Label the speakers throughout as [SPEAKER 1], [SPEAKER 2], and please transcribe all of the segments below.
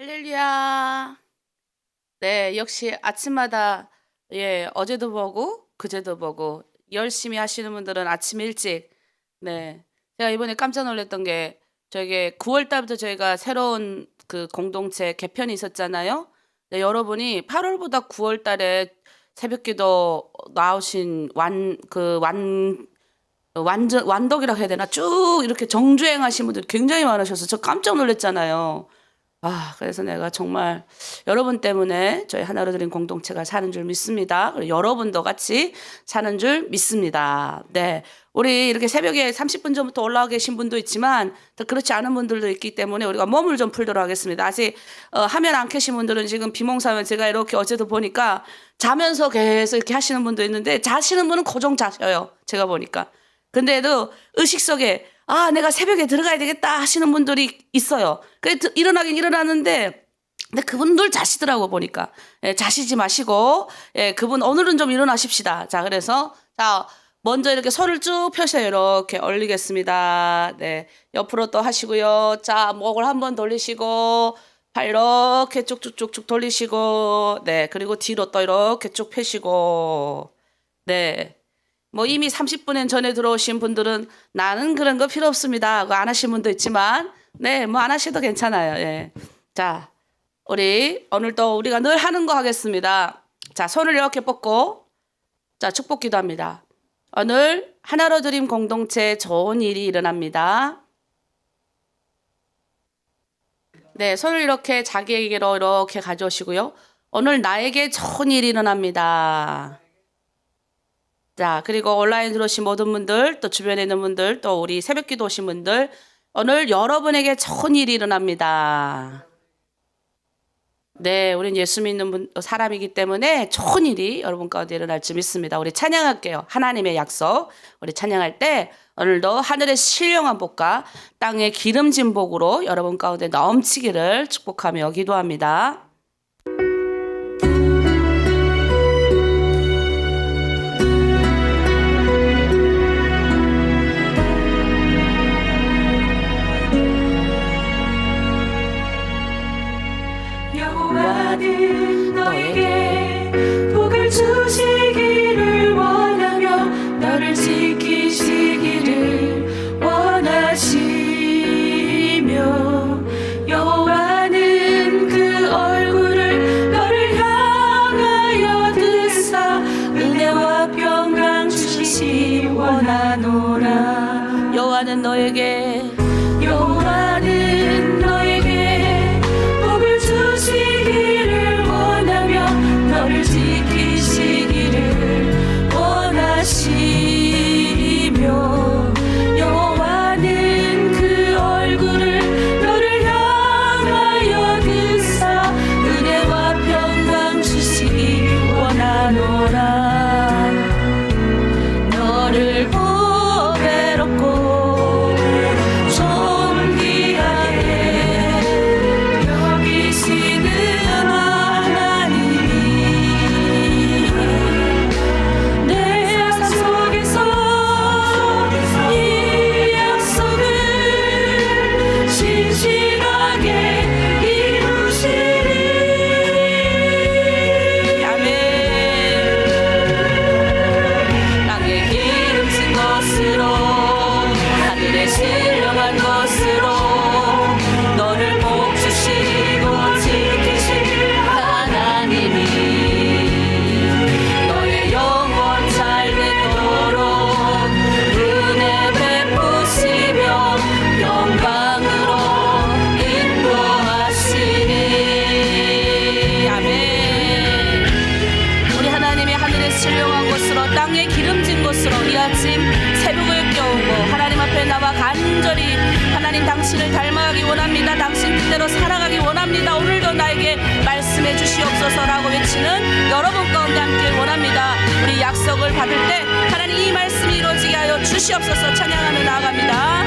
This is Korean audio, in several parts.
[SPEAKER 1] 할렐루야. 네, 역시 아침마다 어제도 보고 그제도 보고 열심히 하시는 분들은 아침 일찍 제가 이번에 깜짝 놀랐던 게 저게 9월 달부터 저희가 새로운 그 공동체 개편이 있었잖아요. 네, 여러분이 8월보다 9월 달에 새벽기도 나오신 완덕이라고 해야 되나? 쭉 이렇게 정주행하신 분들 굉장히 많으셔서 저 깜짝 놀랐잖아요. 그래서 내가 정말 여러분 때문에 저희 하나로 드린 공동체가 사는 줄 믿습니다. 그리고 여러분도 같이 사는 줄 믿습니다. 네. 우리 이렇게 새벽에 30분 전부터 올라와 계신 분도 있지만 또 그렇지 않은 분들도 있기 때문에 우리가 몸을 좀 풀도록 하겠습니다. 아직 화면 안 켜신 분들은 지금 비몽사면 제가 이렇게 어제도 보니까 자면서 계속 이렇게 하시는 분도 있는데 자시는 분은 고정 자셔요. 제가 보니까. 근데도 의식 속에 내가 새벽에 들어가야 되겠다 하시는 분들이 있어요. 그래 일어나긴 일어나는데 근데 그분들 자시더라고 보니까. 자시지 마시고 그분 오늘은 좀 일어나십시다. 자, 그래서 먼저 이렇게 손을 쭉 펴셔요. 이렇게 올리겠습니다. 네, 옆으로 또 하시고요. 자, 목을 한번 돌리시고 발 이렇게 쭉쭉쭉쭉 돌리시고 그리고 뒤로 또 이렇게 쭉 펴시고 뭐 이미 30분 전에 들어오신 분들은 나는 그런 거 필요 없습니다 하고 안 하신 분도 있지만 뭐 안 하셔도 괜찮아요. 자, 우리 오늘도 우리가 늘 하는 거 하겠습니다. 자, 손을 이렇게 뻗고 자, 축복 기도합니다. 오늘 하나로 드림 공동체 좋은 일이 일어납니다. 네, 손을 이렇게 자기에게로 이렇게 가져오시고요. 오늘 나에게 좋은 일이 일어납니다. 자, 그리고 온라인 들어오신 모든 분들, 또 주변에 있는 분들, 또 우리 새벽기도 오신 분들, 오늘 여러분에게 좋은 일이 일어납니다. 네, 우린 예수 믿는 사람이기 때문에 좋은 일이 여러분 가운데 일어날 줄 믿습니다. 우리 찬양할게요. 하나님의 약속. 우리 찬양할 때 오늘도 하늘의 신령한 복과 땅의 기름진 복으로 여러분 가운데 넘치기를 축복하며 기도합니다.
[SPEAKER 2] 여호와는 너에게 복을 주시기를 원하며 너를 지키시기를 원하시며 여호와는 그 얼굴을 너를 향하여 드사 은혜와 평강 주시기 원하노라.
[SPEAKER 1] 여호와는 너에게
[SPEAKER 2] 복을 주시기를 원하며 너를 지키시기를 원하시며 여호와는 그 얼굴을 너를 향하여 드사 은혜와 평강 주시기 원하노라. 너를 보배롭고
[SPEAKER 1] 간절히 하나님 당신을 닮아가기 원합니다. 당신 뜻대로 살아가기 원합니다. 오늘도 나에게 말씀해 주시옵소서라고 외치는 여러분 가운데 함께 원합니다. 우리 약속을 받을 때 하나님 이 말씀이 이루어지게 하여 주시옵소서. 찬양하며 나아갑니다.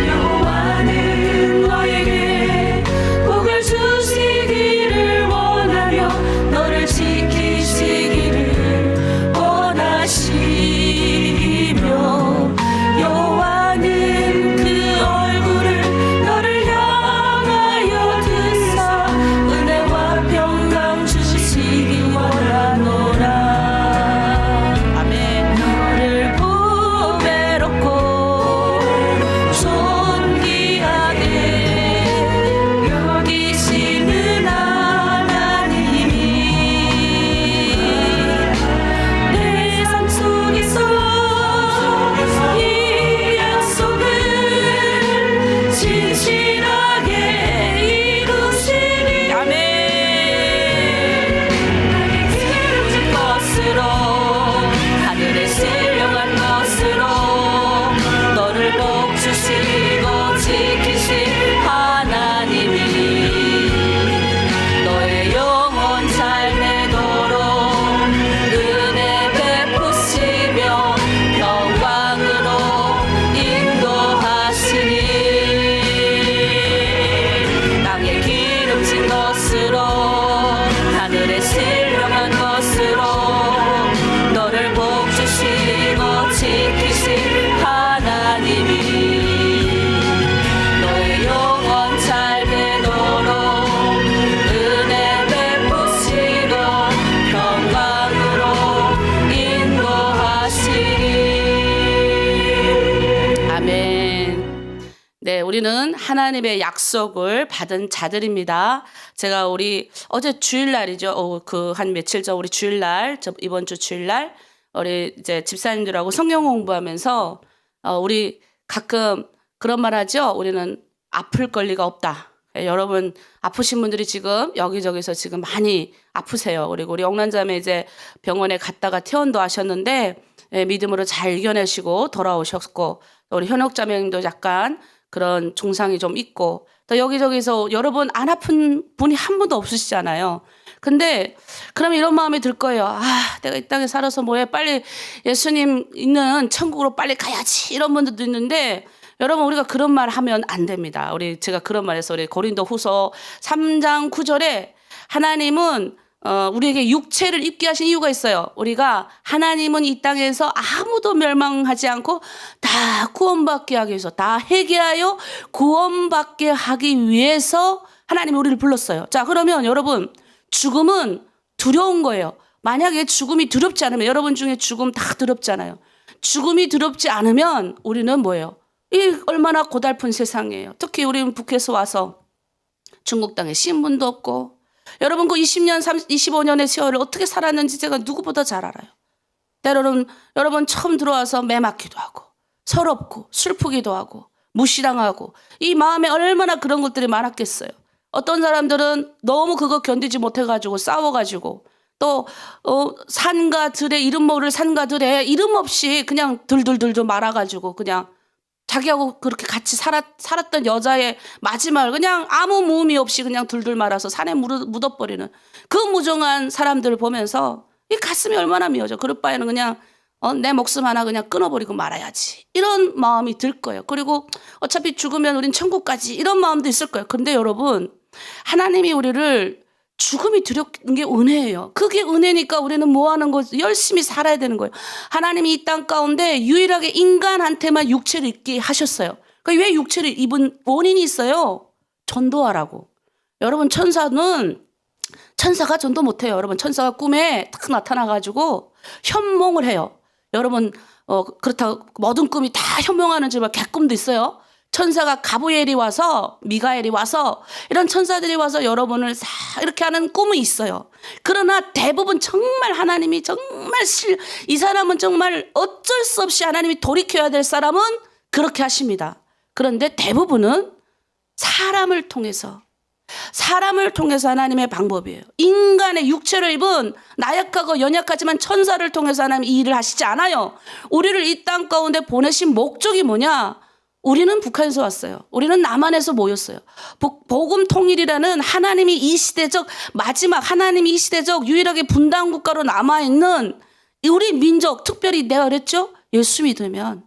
[SPEAKER 2] 여호와는 너에게 복을 주시기를 원하며 너를 지키시기를 원하시며 여호와는 그 얼굴을 너를 신실하게 이루시리.
[SPEAKER 1] 아멘.
[SPEAKER 2] 기름진 것으로 하늘의 신령한 것으로 너를 복주시고 지키실 하나님이 너의 영혼 잘 되도록 은혜 베푸시며 평강으로 인도하시니 땅의 기름진 것으로 하늘의 신령한 것으로 너를 복주시고 지키실 하나님이 너의 영혼 잘 되도록 은혜 베푸시고 평강으로 인도하시리.
[SPEAKER 1] 아멘. 네, 우리는 하나님의 약속을 받은 자들입니다. 제가 우리 어제 주일날이죠. 그 한 며칠 전 우리 주일날, 이번 주 주일날 우리 이제 집사님들하고 성경 공부하면서 우리 가끔 그런 말 하죠. 우리는 아플 권리가 없다. 여러분 아프신 분들이 지금 여기저기서 지금 많이 아프세요. 그리고 우리 영란자매 이제 병원에 갔다가 퇴원도 하셨는데 믿음으로 잘 이겨내시고 돌아오셨고, 또 우리 현옥자매님도 약간 그런 증상이 좀 있고, 또 여기저기서 여러분 안 아픈 분이 한 분도 없으시잖아요. 근데 그러면 이런 마음이 들 거예요. 아, 내가 이 땅에 살아서 뭐해, 빨리 예수님 있는 천국으로 빨리 가야지, 이런 분들도 있는데, 여러분 우리가 그런 말 하면 안 됩니다. 제가 그런 말해서 우리 고린도후서 3장 9절에 하나님은 우리에게 육체를 입게 하신 이유가 있어요. 우리가 하나님은 이 땅에서 아무도 멸망하지 않고 다 구원받게 하기 위해서, 다 회개하여 구원받게 하기 위해서 하나님이 우리를 불렀어요. 자, 그러면 여러분 죽음은 두려운 거예요. 만약에 죽음이 두렵지 않으면, 여러분 중에 죽음 다 두렵잖아요. 죽음이 두렵지 않으면 우리는 뭐예요? 이 얼마나 고달픈 세상이에요. 특히 우리는 북에서 와서 중국 땅에 신분도 없고, 여러분 그 20년, 25년의 세월을 어떻게 살았는지 제가 누구보다 잘 알아요. 때로는 여러분 처음 들어와서 매맞기도 하고, 서럽고, 슬프기도 하고, 무시당하고, 이 마음에 얼마나 그런 것들이 많았겠어요. 어떤 사람들은 너무 그거 견디지 못해가지고 싸워가지고, 또 산과 들에, 이름 모를 산과 들에 이름 없이 그냥 들들들도 말아가지고 그냥 자기하고 그렇게 같이 살았던 여자의 마지막을 그냥 아무 무의미 없이 그냥 둘둘 말아서 산에 묻어버리는 그 무정한 사람들을 보면서 이 가슴이 얼마나 미어져. 그럴 바에는 그냥 내 목숨 하나 그냥 끊어버리고 말아야지, 이런 마음이 들 거예요. 그리고 어차피 죽으면 우린 천국 가지, 이런 마음도 있을 거예요. 근데 여러분, 하나님이 우리를, 죽음이 두렵는 게 은혜예요. 그게 은혜니까 우리는 뭐 하는 거지? 열심히 살아야 되는 거예요. 하나님이 이 땅 가운데 유일하게 인간한테만 육체를 입게 하셨어요. 그러니까 왜 육체를 입은 원인이 있어요? 전도하라고. 여러분 천사가 전도 못해요. 여러분 천사가 꿈에 딱 나타나가지고 현몽을 해요. 여러분 그렇다고 모든 꿈이 다 현몽하는 줄 개꿈도 있어요. 천사가 가브리엘이 와서, 미가엘이 와서, 이런 천사들이 와서 여러분을 싹 이렇게 하는 꿈이 있어요. 그러나 대부분 정말 하나님이 정말 이 사람은 정말 어쩔 수 없이 하나님이 돌이켜야 될 사람은 그렇게 하십니다. 그런데 대부분은 사람을 통해서 하나님의 방법이에요. 인간의 육체를 입은 나약하고 연약하지만 천사를 통해서 하나님이 이 일을 하시지 않아요. 우리를 이 땅 가운데 보내신 목적이 뭐냐? 우리는 북한에서 왔어요. 우리는 남한에서 모였어요. 복음 통일이라는 하나님이 이 시대적 마지막, 하나님이 이 시대적 유일하게 분단 국가로 남아있는 우리 민족, 특별히 내가 그랬죠? 예수 믿으면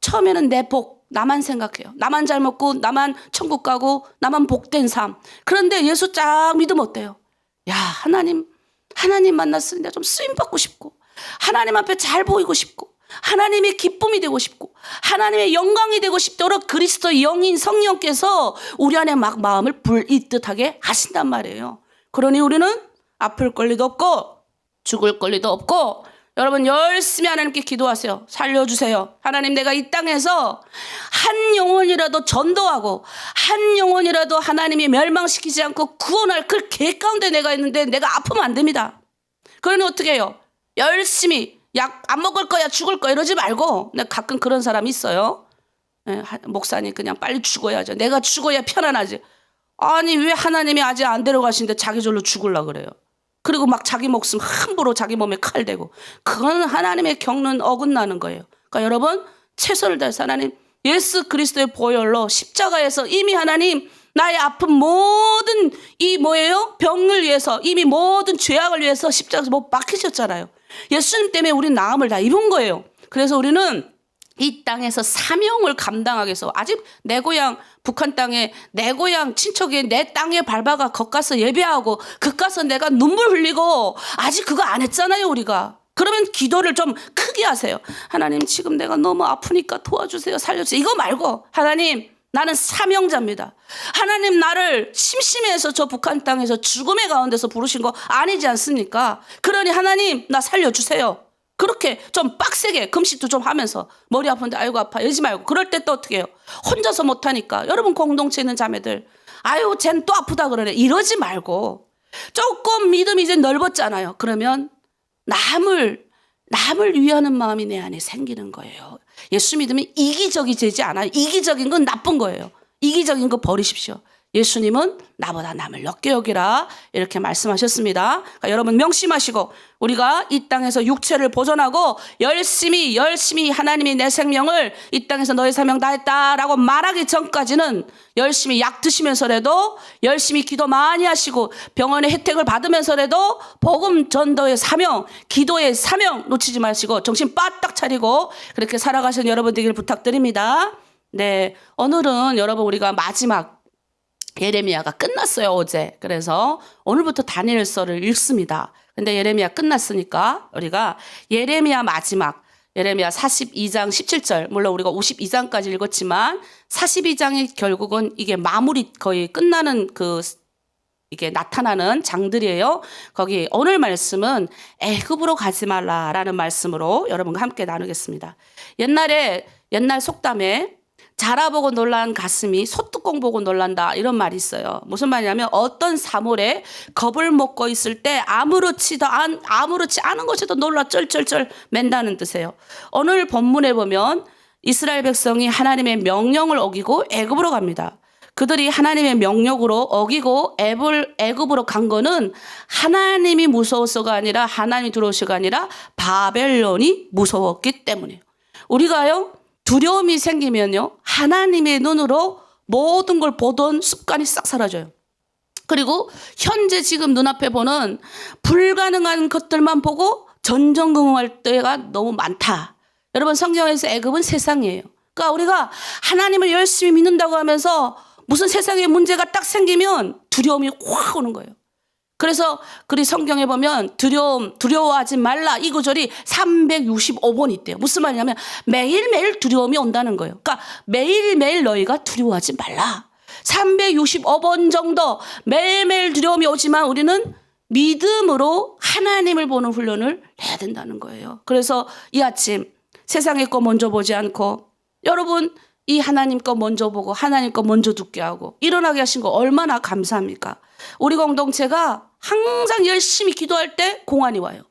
[SPEAKER 1] 처음에는 내 복, 나만 생각해요. 나만 잘 먹고, 나만 천국 가고, 나만 복된 삶. 그런데 예수 쫙 믿으면 어때요? 야, 하나님 만났으니 내가 좀 쓰임받고 싶고, 하나님 앞에 잘 보이고 싶고, 하나님의 기쁨이 되고 싶고, 하나님의 영광이 되고 싶도록 그리스도의 영인 성령께서 우리 안에 막 마음을 불이듯하게 하신단 말이에요. 그러니 우리는 아플 권리도 없고 죽을 권리도 없고, 여러분 열심히 하나님께 기도하세요. 살려주세요. 하나님, 내가 이 땅에서 한 영혼이라도 전도하고 한 영혼이라도 하나님이 멸망시키지 않고 구원할 그 계 가운데 내가 있는데 내가 아프면 안 됩니다. 그러니 어떻게 해요? 열심히 약 안 먹을 거야, 죽을 거야 이러지 말고, 내가 가끔 그런 사람이 있어요. 목사님 그냥 빨리 죽어야죠. 내가 죽어야 편안하지. 아니 왜 하나님이 아직 안 데려가시는데 자기 절로 죽으려고 그래요. 그리고 막 자기 목숨 함부로 자기 몸에 칼 대고. 그건 하나님의 경륜 어긋나는 거예요. 그러니까 여러분 최선을 다해서 하나님 예수 그리스도의 보혈로 십자가에서 이미 하나님 나의 아픈 모든 이 뭐예요? 병을 위해서 이미 모든 죄악을 위해서 십자가에서 못 박히셨잖아요. 예수님 때문에 우리 나음을 다 입은 거예요. 그래서 우리는 이 땅에서 사명을 감당하기 위해서 아직 내 고향 북한 땅에 내 고향 친척이 내 땅에 밟아가 겉가서 예배하고 겉가서 내가 눈물 흘리고 아직 그거 안 했잖아요 우리가. 그러면 기도를 좀 크게 하세요. 하나님 지금 내가 너무 아프니까 도와주세요. 살려주세요. 이거 말고 하나님 나는 사명자입니다. 하나님 나를 심심해서 저 북한 땅에서 죽음의 가운데서 부르신 거 아니지 않습니까? 그러니 하나님 나 살려주세요. 그렇게 좀 빡세게 금식도 좀 하면서 머리 아픈데 아이고 아파 이러지 말고 그럴 때 또 어떻게 해요? 혼자서 못하니까 여러분 공동체 있는 자매들 아유 쟨 또 아프다 그러네 이러지 말고 조금 믿음이 이제 넓었잖아요. 그러면 남을 위하는 마음이 내 안에 생기는 거예요. 예수 믿으면 이기적이 되지 않아요. 이기적인 건 나쁜 거예요. 이기적인 거 버리십시오. 예수님은 나보다 남을 높게 여기라 이렇게 말씀하셨습니다. 그러니까 여러분 명심하시고 우리가 이 땅에서 육체를 보존하고 열심히 하나님이 내 생명을 이 땅에서 너의 사명 다했다라고 말하기 전까지는 열심히 약 드시면서라도 열심히 기도 많이 하시고 병원의 혜택을 받으면서라도 복음 전도의 사명, 기도의 사명 놓치지 마시고 정신 바짝 차리고 그렇게 살아가시는 여러분 되기를 부탁드립니다. 네, 오늘은 여러분 우리가 마지막 예레미야가 끝났어요 어제. 그래서 오늘부터 다니엘서를 읽습니다. 근데 예레미야 끝났으니까 우리가 예레미야 마지막 예레미야 42장 17절 물론 우리가 52장까지 읽었지만 42장이 결국은 이게 마무리 거의 끝나는 그 이게 나타나는 장들이에요. 거기 오늘 말씀은 애굽으로 가지 말라라는 말씀으로 여러분과 함께 나누겠습니다. 옛날 속담에 자라보고 놀란 가슴이 소뚜껑 보고 놀란다 이런 말이 있어요. 무슨 말이냐면 어떤 사물에 겁을 먹고 있을 때 아무렇지 않은 것에도 놀라 쩔쩔쩔 맨다는 뜻이에요. 오늘 본문에 보면 이스라엘 백성이 하나님의 명령을 어기고 애굽으로 갑니다. 그들이 하나님의 명령으로 어기고 애굽으로 간 거는 하나님이 무서워서가 아니라 하나님이 두려우시가 아니라 바벨론이 무서웠기 때문이에요. 우리가요 두려움이 생기면요 하나님의 눈으로 모든 걸 보던 습관이 싹 사라져요. 그리고 현재 지금 눈앞에 보는 불가능한 것들만 보고 전전긍긍할 때가 너무 많다. 여러분 성경에서 애굽은 세상이에요. 그러니까 우리가 하나님을 열심히 믿는다고 하면서 무슨 세상에 문제가 딱 생기면 두려움이 확 오는 거예요. 그래서 그리 성경에 보면 두려워하지 말라 이 구절이 365번 있대요. 무슨 말이냐면 매일매일 두려움이 온다는 거예요. 그러니까 매일매일 너희가 두려워하지 말라. 365번 정도 매일매일 두려움이 오지만 우리는 믿음으로 하나님을 보는 훈련을 해야 된다는 거예요. 그래서 이 아침 세상의 거 먼저 보지 않고 여러분 이 하나님 거 먼저 보고 하나님 거 먼저 듣게 하고 일어나게 하신 거 얼마나 감사합니까? 우리 공동체가 항상 열심히 기도할 때 공안이 와요.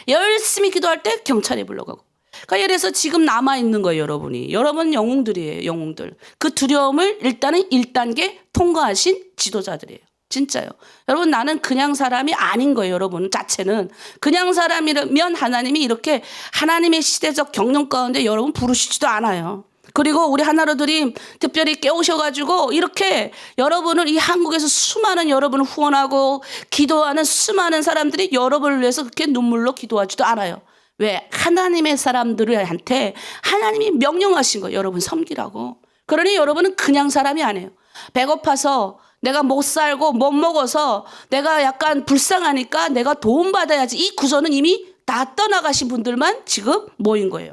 [SPEAKER 1] 열심히 기도할 때 경찰이 불러가고. 그러니까 예를 들어서 지금 남아있는 거예요 여러분이. 여러분 영웅들이에요. 영웅들. 그 두려움을 일단은 1단계 통과하신 지도자들이에요. 진짜요. 여러분 나는 그냥 사람이 아닌 거예요. 여러분 자체는. 그냥 사람이면 하나님이 이렇게 하나님의 시대적 경륜 가운데 여러분 부르시지도 않아요. 그리고 우리 하나로들이 특별히 깨우셔가지고 이렇게 여러분을 이 한국에서 수많은 여러분을 후원하고 기도하는 수많은 사람들이 여러분을 위해서 그렇게 눈물로 기도하지도 않아요. 왜? 하나님의 사람들한테 하나님이 명령하신 거예요. 여러분 섬기라고. 그러니 여러분은 그냥 사람이 아니에요. 배고파서 내가 못 살고 못 먹어서 내가 약간 불쌍하니까 내가 도움받아야지. 이 구조는 이미 다 떠나가신 분들만 지금 모인 거예요.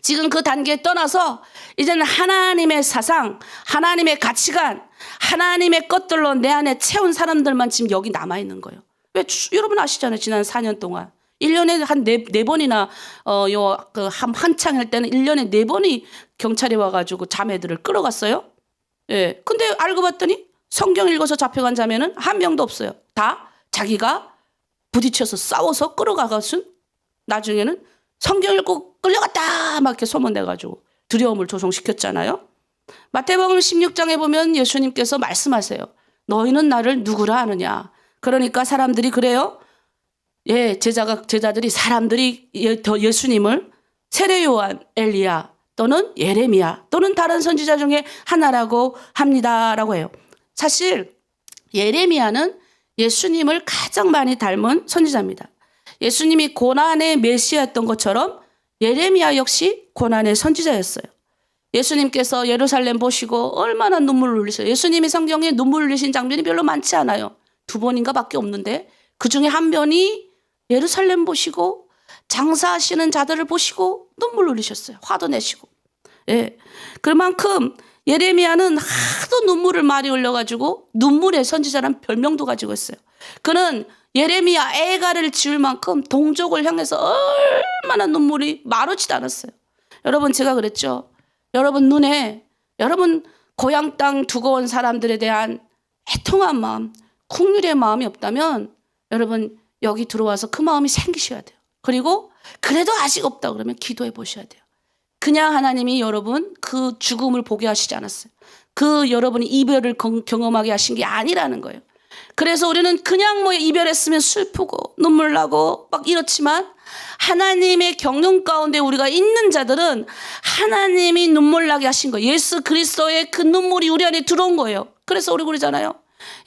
[SPEAKER 1] 지금 그 단계에 떠나서 이제는 하나님의 사상, 하나님의 가치관, 하나님의 것들로 내 안에 채운 사람들만 지금 여기 남아있는 거예요. 왜? 여러분 아시잖아요. 지난 4년 동안. 1년에 한 네 번이나, 한창 할 때는 1년에 4번이 경찰이 와가지고 자매들을 끌어갔어요. 예. 근데 알고 봤더니 성경 읽어서 잡혀간 자매는 한 명도 없어요. 다 자기가 부딪혀서 싸워서 끌어가가순 나중에는 성경 읽고 끌려갔다 막 이렇게 소문내가지고 두려움을 조성시켰잖아요. 마태복음 16장에 보면 예수님께서 말씀하세요. 너희는 나를 누구라 하느냐. 그러니까 사람들이 그래요. 제자들이 사람들이 예수님을 세례 요한, 엘리야 또는 예레미야 또는 다른 선지자 중에 하나라고 합니다라고 해요. 사실 예레미야는 예수님을 가장 많이 닮은 선지자입니다. 예수님이 고난의 메시아였던 것처럼 예레미야 역시 고난의 선지자였어요. 예수님께서 예루살렘 보시고 얼마나 눈물을 흘리세요. 예수님이 성경에 눈물 흘리신 장면이 별로 많지 않아요. 2번인가 밖에 없는데 그 중에 한 편이 예루살렘 보시고 장사하시는 자들을 보시고 눈물 흘리셨어요. 화도 내시고. 예. 그만큼 예레미야는 하도 눈물을 많이 흘려가지고 눈물의 선지자라는 별명도 가지고 있어요. 그는 예레미야 애가를 지을 만큼 동족을 향해서 얼마나 눈물이 마르지도 않았어요. 여러분 제가 그랬죠. 여러분 눈에 여러분 고향 땅 두고 온 사람들에 대한 애통한 마음, 국률의 마음이 없다면 여러분 여기 들어와서 그 마음이 생기셔야 돼요. 그리고 그래도 아직 없다 그러면 기도해 보셔야 돼요. 그냥 하나님이 여러분 그 죽음을 보게 하시지 않았어요. 그 여러분이 이별을 경험하게 하신 게 아니라는 거예요. 그래서 우리는 그냥 뭐 이별했으면 슬프고 눈물 나고 막 이렇지만 하나님의 경륜 가운데 우리가 있는 자들은 하나님이 눈물 나게 하신 거예요. 예수 그리스도의 그 눈물이 우리 안에 들어온 거예요. 그래서 우리 그러잖아요.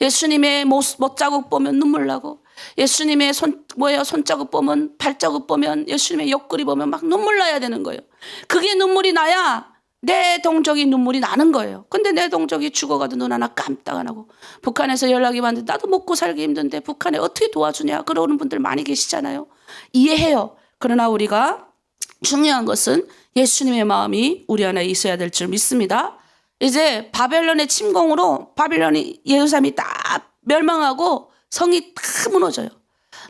[SPEAKER 1] 예수님의 못자국 보면 눈물 나고 예수님의 손자국 보면 발자국 보면 예수님의 옆구리 보면 막 눈물 나야 되는 거예요. 그게 눈물이 나야 내 동족이 눈물이 나는 거예요. 근데 내 동족이 죽어가도 눈 하나 깜짝 안 하고 북한에서 연락이 왔는데 나도 먹고 살기 힘든데 북한에 어떻게 도와주냐 그러는 분들 많이 계시잖아요. 이해해요. 그러나 우리가 중요한 것은 예수님의 마음이 우리 안에 있어야 될 줄 믿습니다. 이제 바벨론의 침공으로 바벨론이 예루살렘이 다 멸망하고 성이 다 무너져요.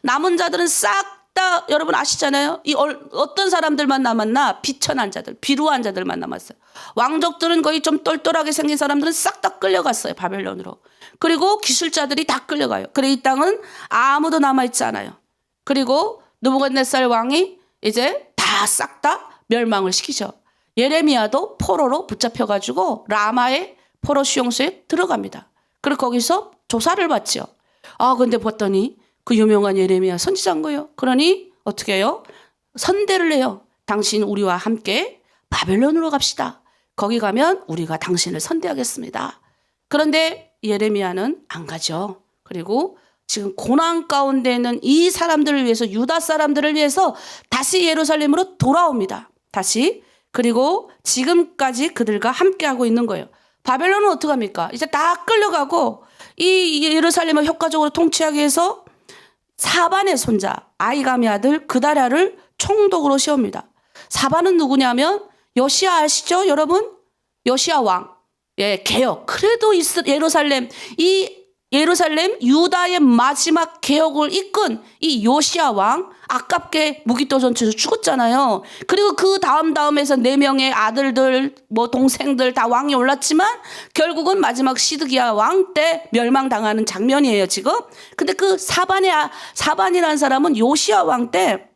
[SPEAKER 1] 남은 자들은 싹 다 여러분 아시잖아요. 이 어떤 사람들만 남았나? 비천한 자들, 비루한 자들만 남았어요. 왕족들은 거의 좀 똘똘하게 생긴 사람들은 싹 다 끌려갔어요. 바벨론으로. 그리고 기술자들이 다 끌려가요. 그래 이 땅은 아무도 남아있지 않아요. 그리고 느부갓네살 왕이 이제 다 싹 다 멸망을 시키죠. 예레미야도 포로로 붙잡혀가지고 라마의 포로 수용소에 들어갑니다. 그리고 거기서 조사를 받죠. 근데 봤더니 그 유명한 예레미야 선지자인 거예요. 그러니 어떻게 해요? 선대를 해요. 당신 우리와 함께 바벨론으로 갑시다. 거기 가면 우리가 당신을 선대하겠습니다. 그런데 예레미야는 안 가죠. 그리고 지금 고난 가운데 있는 이 사람들을 위해서 유다 사람들을 위해서 다시 예루살렘으로 돌아옵니다. 다시. 그리고 지금까지 그들과 함께하고 있는 거예요. 바벨론은 어떡합니까? 이제 다 끌려가고 이 예루살렘을 효과적으로 통치하기 위해서 사반의 손자 아이감의 아들 그다랴를 총독으로 세웁니다. 사반은 누구냐면 요시야 아시죠 여러분? 요시야 왕. 개혁. 그래도 예루살렘 유다의 마지막 개혁을 이끈 이 요시야 왕 아깝게 무기토 전투에서 죽었잖아요. 그리고 그 다음에서 4명의 아들들 동생들 다 왕이 올랐지만 결국은 마지막 시드기야 왕 때 멸망당하는 장면이에요 지금. 근데 그 사반이라는 사람은 요시야 왕 때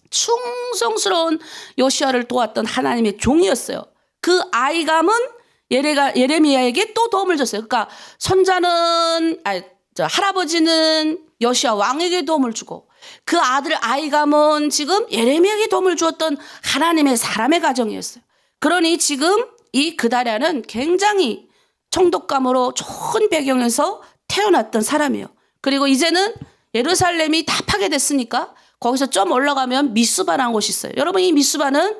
[SPEAKER 1] 충성스러운 요시야를 도왔던 하나님의 종이었어요. 그 아이감은 예레미야에게 또 도움을 줬어요. 그러니까 할아버지는 요시야 왕에게 도움을 주고 그 아들 아이감은 지금 예레미야에게 도움을 주었던 하나님의 사람의 가정이었어요. 그러니 지금 이 그다랴는 굉장히 총독감으로 좋은 배경에서 태어났던 사람이에요. 그리고 이제는 예루살렘이 다 파괴됐으니까 거기서 좀 올라가면 미스바라는 곳이 있어요. 여러분 이 미스바는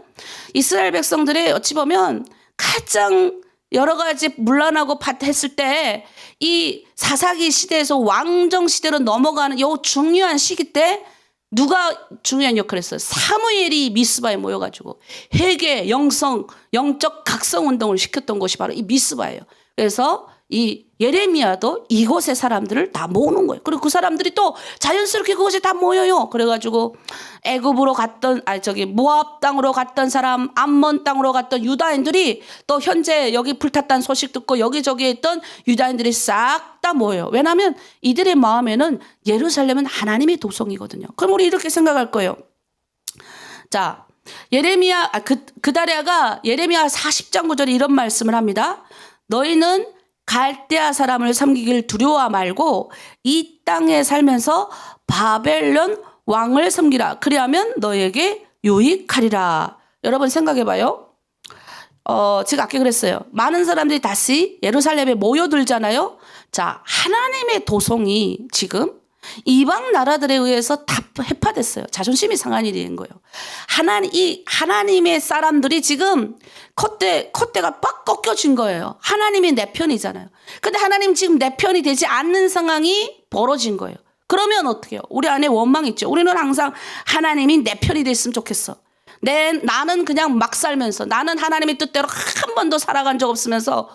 [SPEAKER 1] 이스라엘 백성들의 어찌 보면 가장 여러 가지 문란하고 했을 때 이 사사기 시대에서 왕정 시대로 넘어가는 요 중요한 시기 때 누가 중요한 역할을 했어요? 사무엘이 미스바에 모여가지고 회개, 영적 각성 운동을 시켰던 곳이 바로 이 미스바예요. 그래서 이 예레미야도 이곳의 사람들을 다 모으는 거예요. 그리고 그 사람들이 또 자연스럽게 그곳에 다 모여요. 그래가지고 애굽으로 갔던 모압 땅으로 갔던 사람, 암몬 땅으로 갔던 유다인들이 또 현재 여기 불탔다는 소식 듣고 여기저기 있던 유다인들이 싹 다 모여요. 왜냐하면 이들의 마음에는 예루살렘은 하나님의 도성이거든요. 그럼 우리 이렇게 생각할 거예요. 자, 예레미야 그다랴가 예레미야 40장 9절에 이런 말씀을 합니다. 너희는 갈대아 사람을 섬기길 두려워 말고 이 땅에 살면서 바벨론 왕을 섬기라. 그리하면 너에게 유익하리라. 여러분 생각해봐요. 제가 아까 그랬어요. 많은 사람들이 다시 예루살렘에 모여들잖아요. 자, 하나님의 도성이 지금 이방 나라들에 의해서 다 해파됐어요. 자존심이 상한 일이 된 거예요. 하나님의 사람들이 지금 콧대가 빡 꺾여진 거예요. 하나님이 내 편이잖아요. 근데 하나님 지금 내 편이 되지 않는 상황이 벌어진 거예요. 그러면 어떻게 해요? 우리 안에 원망이 있죠. 우리는 항상 하나님이 내 편이 됐으면 좋겠어. 나는 그냥 막 살면서 나는 하나님의 뜻대로 한 번도 살아간 적 없으면서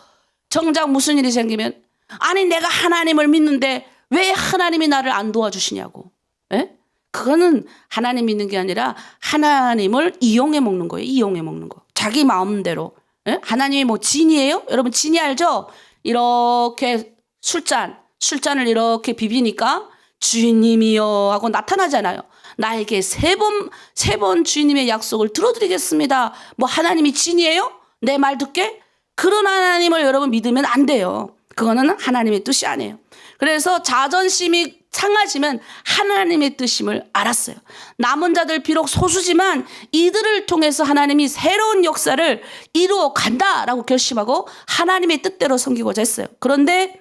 [SPEAKER 1] 정작 무슨 일이 생기면 아니 내가 하나님을 믿는데 왜 하나님이 나를 안 도와주시냐고. 예? 그거는 하나님 믿는 게 아니라 하나님을 이용해 먹는 거예요. 이용해 먹는 거. 자기 마음대로. 예? 하나님이 뭐 진이에요? 여러분 진이 알죠? 이렇게 술잔을 이렇게 비비니까 주님이여 하고 나타나잖아요. 나에게 세 번 주님의 약속을 들어드리겠습니다. 뭐 하나님이 진이에요? 내 말 듣게? 그런 하나님을 여러분 믿으면 안 돼요. 그거는 하나님의 뜻이 아니에요. 그래서 자존심이 상하지만 하나님의 뜻임을 알았어요. 남은 자들 비록 소수지만 이들을 통해서 하나님이 새로운 역사를 이루어 간다라고 결심하고 하나님의 뜻대로 섬기고자 했어요. 그런데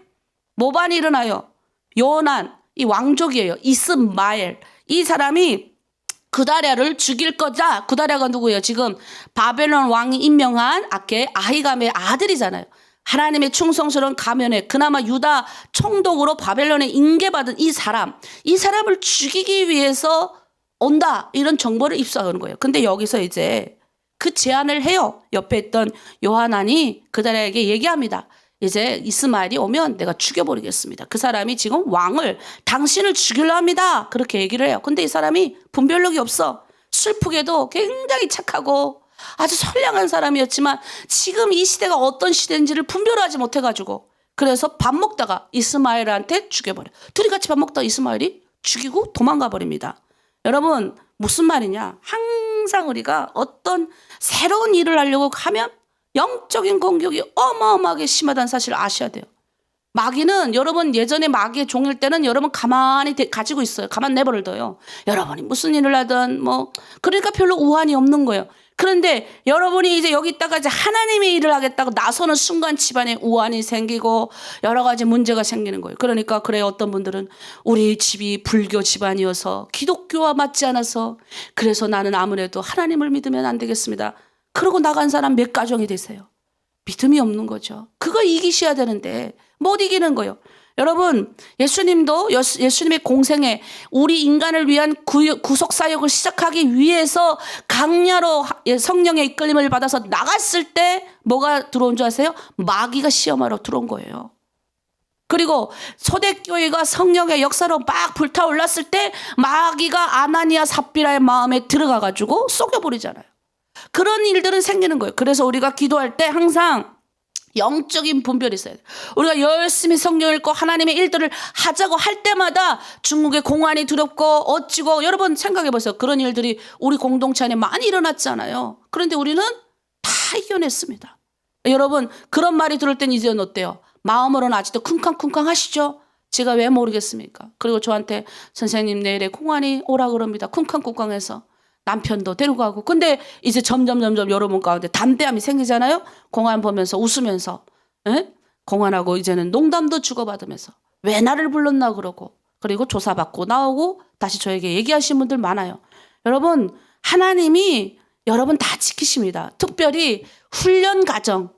[SPEAKER 1] 모반이 일어나요. 요난, 이 왕족이에요. 이스마엘. 이 사람이 그다랴를 죽일 거다. 그다랴가 누구예요? 지금 바벨론 왕이 임명한 아히감의 아들이잖아요. 하나님의 충성스러운 가면에 그나마 유다 총독으로 바벨론에 인계받은 이 사람을 죽이기 위해서 온다. 이런 정보를 입수하는 거예요. 근데 여기서 이제 그 제안을 해요. 옆에 있던 요하난이 그다랴에게 얘기합니다. 이제 이스마엘이 오면 내가 죽여버리겠습니다. 그 사람이 지금 당신을 죽이려 합니다. 그렇게 얘기를 해요. 근데 이 사람이 분별력이 없어. 슬프게도 굉장히 착하고 아주 선량한 사람이었지만 지금 이 시대가 어떤 시대인지를 분별하지 못해가지고 그래서 밥 먹다가 이스마엘한테 죽여버려. 둘이 같이 밥 먹다가 이스마엘이 죽이고 도망가 버립니다. 여러분 무슨 말이냐. 항상 우리가 어떤 새로운 일을 하려고 하면 영적인 공격이 어마어마하게 심하다는 사실을 아셔야 돼요. 마귀는 여러분 예전에 마귀의 종일 때는 여러분 가만히 가지고 있어요. 가만 내버려둬요. 여러분이 무슨 일을 하든 그러니까 별로 우환이 없는 거예요. 그런데 여러분이 이제 여기 있다가 이제 하나님의 일을 하겠다고 나서는 순간 집안에 우환이 생기고 여러 가지 문제가 생기는 거예요. 그러니까 그래요. 어떤 분들은 우리 집이 불교 집안이어서 기독교와 맞지 않아서 그래서 나는 아무래도 하나님을 믿으면 안 되겠습니다. 그러고 나간 사람 몇 가정이 되세요? 믿음이 없는 거죠. 그거 이기셔야 되는데 못 이기는 거예요. 여러분 예수님도 예수님의 공생에 우리 인간을 위한 구속사역을 시작하기 위해서 강야로 성령의 이끌림을 받아서 나갔을 때 뭐가 들어온 줄 아세요? 마귀가 시험하러 들어온 거예요. 그리고 초대교회가 성령의 역사로 막 불타올랐을 때 마귀가 아나니아 삽비라의 마음에 들어가가지고 속여버리잖아요. 그런 일들은 생기는 거예요. 그래서 우리가 기도할 때 항상 영적인 분별이 있어야 돼요. 우리가 열심히 성경 읽고 하나님의 일들을 하자고 할 때마다 중국의 공안이 두렵고 어찌고 여러분 생각해 보세요. 그런 일들이 우리 공동체 안에 많이 일어났잖아요. 그런데 우리는 다 이겨냈습니다. 여러분 그런 말이 들을 땐 이제는 어때요? 마음으로는 아직도 쿵쾅쿵쾅 하시죠? 제가 왜 모르겠습니까? 그리고 저한테 선생님 내일에 공안이 오라 그럽니다. 쿵쾅쿵쾅해서 남편도 데리고 가고. 근데 이제 점점 여러분 가운데 담대함이 생기잖아요. 공안 보면서 웃으면서 공안하고 이제는 농담도 주고받으면서 왜 나를 불렀나 그러고 그리고 조사받고 나오고 다시 저에게 얘기하시는 분들 많아요. 여러분 하나님이 여러분 다 지키십니다. 특별히 훈련 과정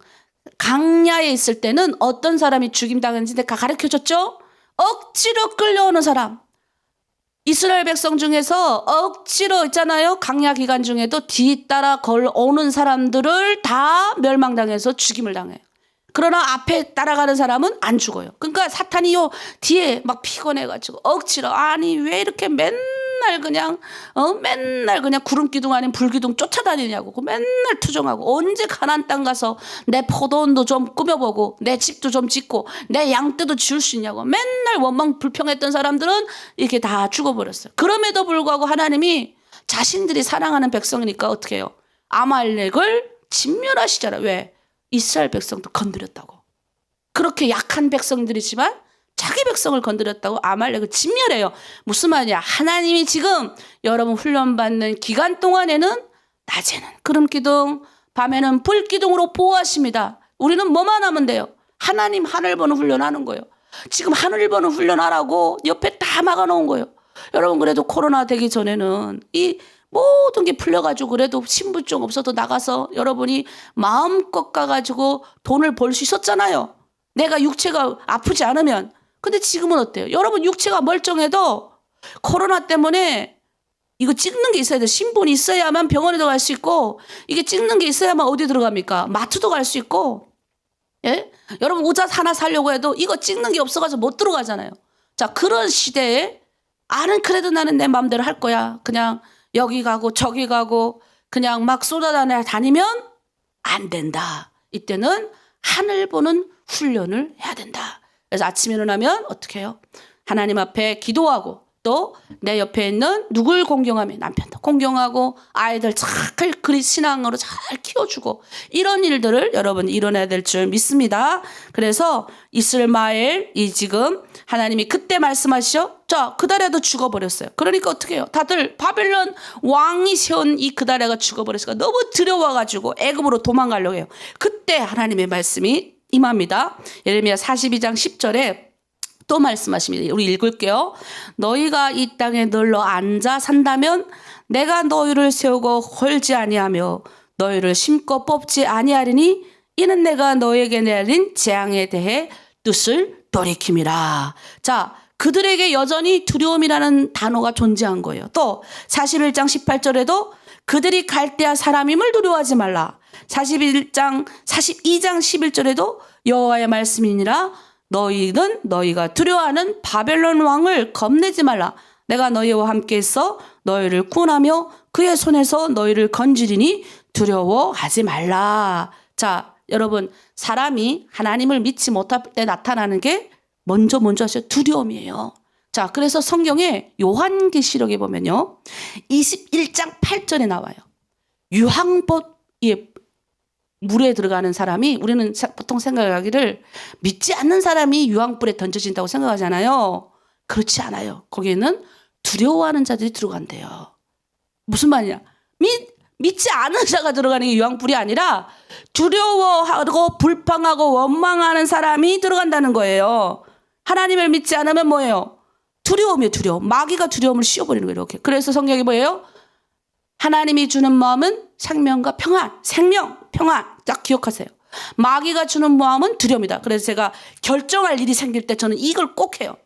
[SPEAKER 1] 강야에 있을 때는 어떤 사람이 죽임당했는지 내가 가르쳐줬죠. 억지로 끌려오는 사람. 이스라엘 백성 중에서 억지로 있잖아요. 강야 기간 중에도 뒤따라 걸어오는 사람들을 다 멸망당해서 죽임을 당해요. 그러나 앞에 따라가는 사람은 안 죽어요. 그러니까 사탄이 뒤에 막 피곤해가지고 억지로 아니 왜 이렇게 맨날 그냥 구름기둥 아닌 불기둥 쫓아다니냐고 맨날 투정하고 언제 가나안 땅 가서 내 포도원도 좀 꾸며보고 내 집도 좀 짓고 내 양떼도 지울 수 있냐고 맨날 원망 불평했던 사람들은 이렇게 다 죽어버렸어요. 그럼에도 불구하고 하나님이 자신들이 사랑하는 백성이니까 어떻게 해요? 아말렉을 진멸하시잖아요. 왜? 이스라엘 백성도 건드렸다고. 그렇게 약한 백성들이지만 자기 백성을 건드렸다고 아말렉을 진멸해요. 무슨 말이냐? 하나님이 지금 여러분 훈련받는 기간 동안에는 낮에는 구름기둥, 밤에는 불기둥으로 보호하십니다. 우리는 뭐만 하면 돼요? 하나님 하늘 보는 훈련하는 거예요. 지금 하늘 보는 훈련하라고 옆에 다 막아놓은 거예요. 여러분 그래도 코로나 되기 전에는 이 모든 게 풀려가지고 그래도 신분증 없어도 나가서 여러분이 마음껏 가가지고 돈을 벌 수 있었잖아요. 내가 육체가 아프지 않으면. 근데 지금은 어때요? 여러분 육체가 멀쩡해도 코로나 때문에 이거 찍는 게 있어야 돼. 신분이 있어야만 병원에도 갈 수 있고 이게 찍는 게 있어야만 어디 들어갑니까? 마트도 갈 수 있고. 예? 여러분 옷 하나 사려고 해도 이거 찍는 게 없어가지고 못 들어가잖아요. 자, 그런 시대에 아는 그래도 나는 내 마음대로 할 거야. 그냥 여기 가고 저기 가고 그냥 막 쏟아다니면 안 된다. 이때는 하늘 보는 훈련을 해야 된다. 그래서 아침에 일어나면 어떻게 해요? 하나님 앞에 기도하고 또 내 옆에 있는 누굴 공경하면 남편도 공경하고 아이들 잘 신앙으로 잘 키워주고 이런 일들을 여러분 일어나야 될 줄 믿습니다. 그래서 이스마엘 이 지금 하나님이 그때 말씀하시죠. 자, 그다레도 죽어버렸어요. 그러니까 어떻게 해요? 다들 바벨론 왕이 세운 이 그다레가 죽어버렸으니까 너무 두려워가지고 애굽으로 도망가려고 해요. 그때 하나님의 말씀이 임합니다. 예레미야 42장 10절에 또 말씀하십니다. 우리 읽을게요. 너희가 이 땅에 널러 앉아 산다면 내가 너희를 세우고 헐지 아니하며 너희를 심고 뽑지 아니하리니 이는 내가 너희에게 내린 재앙에 대해 뜻을 돌이킴이라. 자, 그들에게 여전히 두려움이라는 단어가 존재한 거예요. 또 41장 18절에도 그들이 갈대아 사람임을 두려워하지 말라. 42장 11절에도 여호와의 말씀이니라 너희는 너희가 두려워하는 바벨론 왕을 겁내지 말라. 내가 너희와 함께 있어 너희를 구원하며 그의 손에서 너희를 건지리니 두려워하지 말라. 자, 여러분 사람이 하나님을 믿지 못할 때 나타나는 게 먼저 하셔 두려움이에요. 자, 그래서 성경에 요한계시록에 보면요 21장 8절에 나와요. 유황봇 물에 들어가는 사람이 우리는 보통 생각하기를 믿지 않는 사람이 유황불에 던져진다고 생각하잖아요. 그렇지 않아요. 거기에는 두려워하는 자들이 들어간대요. 무슨 말이냐? 믿지 않은 자가 들어가는 게 유황불이 아니라 두려워하고 불평하고 원망하는 사람이 들어간다는 거예요. 하나님을 믿지 않으면 뭐예요? 두려움이에요. 두려움. 마귀가 두려움을 씌워버리는 거예요. 이렇게. 그래서 성경이 뭐예요? 하나님이 주는 마음은 생명과 평안, 생명, 평안. 딱 기억하세요. 마귀가 주는 마음은 두려움이다. 그래서 제가 결정할 일이 생길 때 저는 이걸 꼭 해요.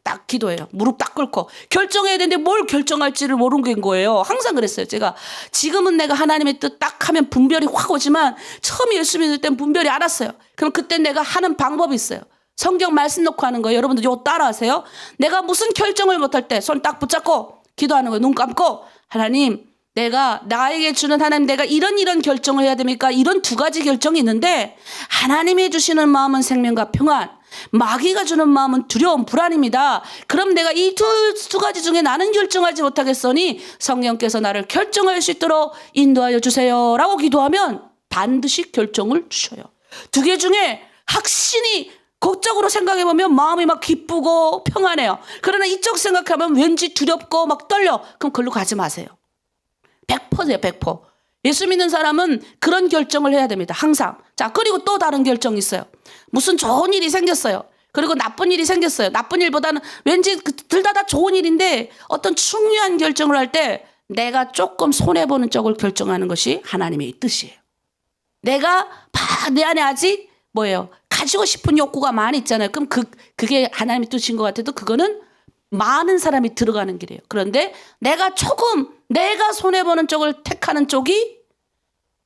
[SPEAKER 1] 딱 기도해요. 무릎 딱 꿇고 결정해야 되는데 뭘 결정할지를 모르는 거예요. 항상 그랬어요. 제가 지금은 내가 하나님의 뜻 딱 하면 분별이 확 오지만 처음 예수 믿을 땐 분별이 안 왔어요. 그럼 그때 내가 하는 방법이 있어요. 성경 말씀 놓고 하는 거예요. 여러분들 이거 따라하세요. 내가 무슨 결정을 못할 때 손 딱 붙잡고 기도하는 거예요. 눈 감고 하나님 내가 나에게 주는 하나님 내가 이런 결정을 해야 됩니까? 이런 두 가지 결정이 있는데 하나님이 주시는 마음은 생명과 평안 마귀가 주는 마음은 두려움 불안입니다. 그럼 내가 이 두 가지 중에 나는 결정하지 못하겠으니 성령께서 나를 결정할 수 있도록 인도하여 주세요 라고 기도하면 반드시 결정을 주셔요. 두 개 중에 확신이 극적으로 생각해보면 마음이 막 기쁘고 평안해요. 그러나 이쪽 생각하면 왠지 두렵고 막 떨려. 그럼 그걸로 가지 마세요. 100%예요. 100%. 예수 믿는 사람은 그런 결정을 해야 됩니다. 항상. 자, 그리고 또 다른 결정이 있어요. 무슨 좋은 일이 생겼어요. 그리고 나쁜 일이 생겼어요. 나쁜 일보다는 왠지 둘 다 좋은 일인데 어떤 중요한 결정을 할 때 내가 조금 손해보는 쪽을 결정하는 것이 하나님의 뜻이에요. 내가 내 안에 아직 뭐예요? 가지고 싶은 욕구가 많이 있잖아요. 그럼 그게 하나님의 뜻인 것 같아도 그거는 많은 사람이 들어가는 길이에요. 그런데 내가 손해보는 쪽을 택하는 쪽이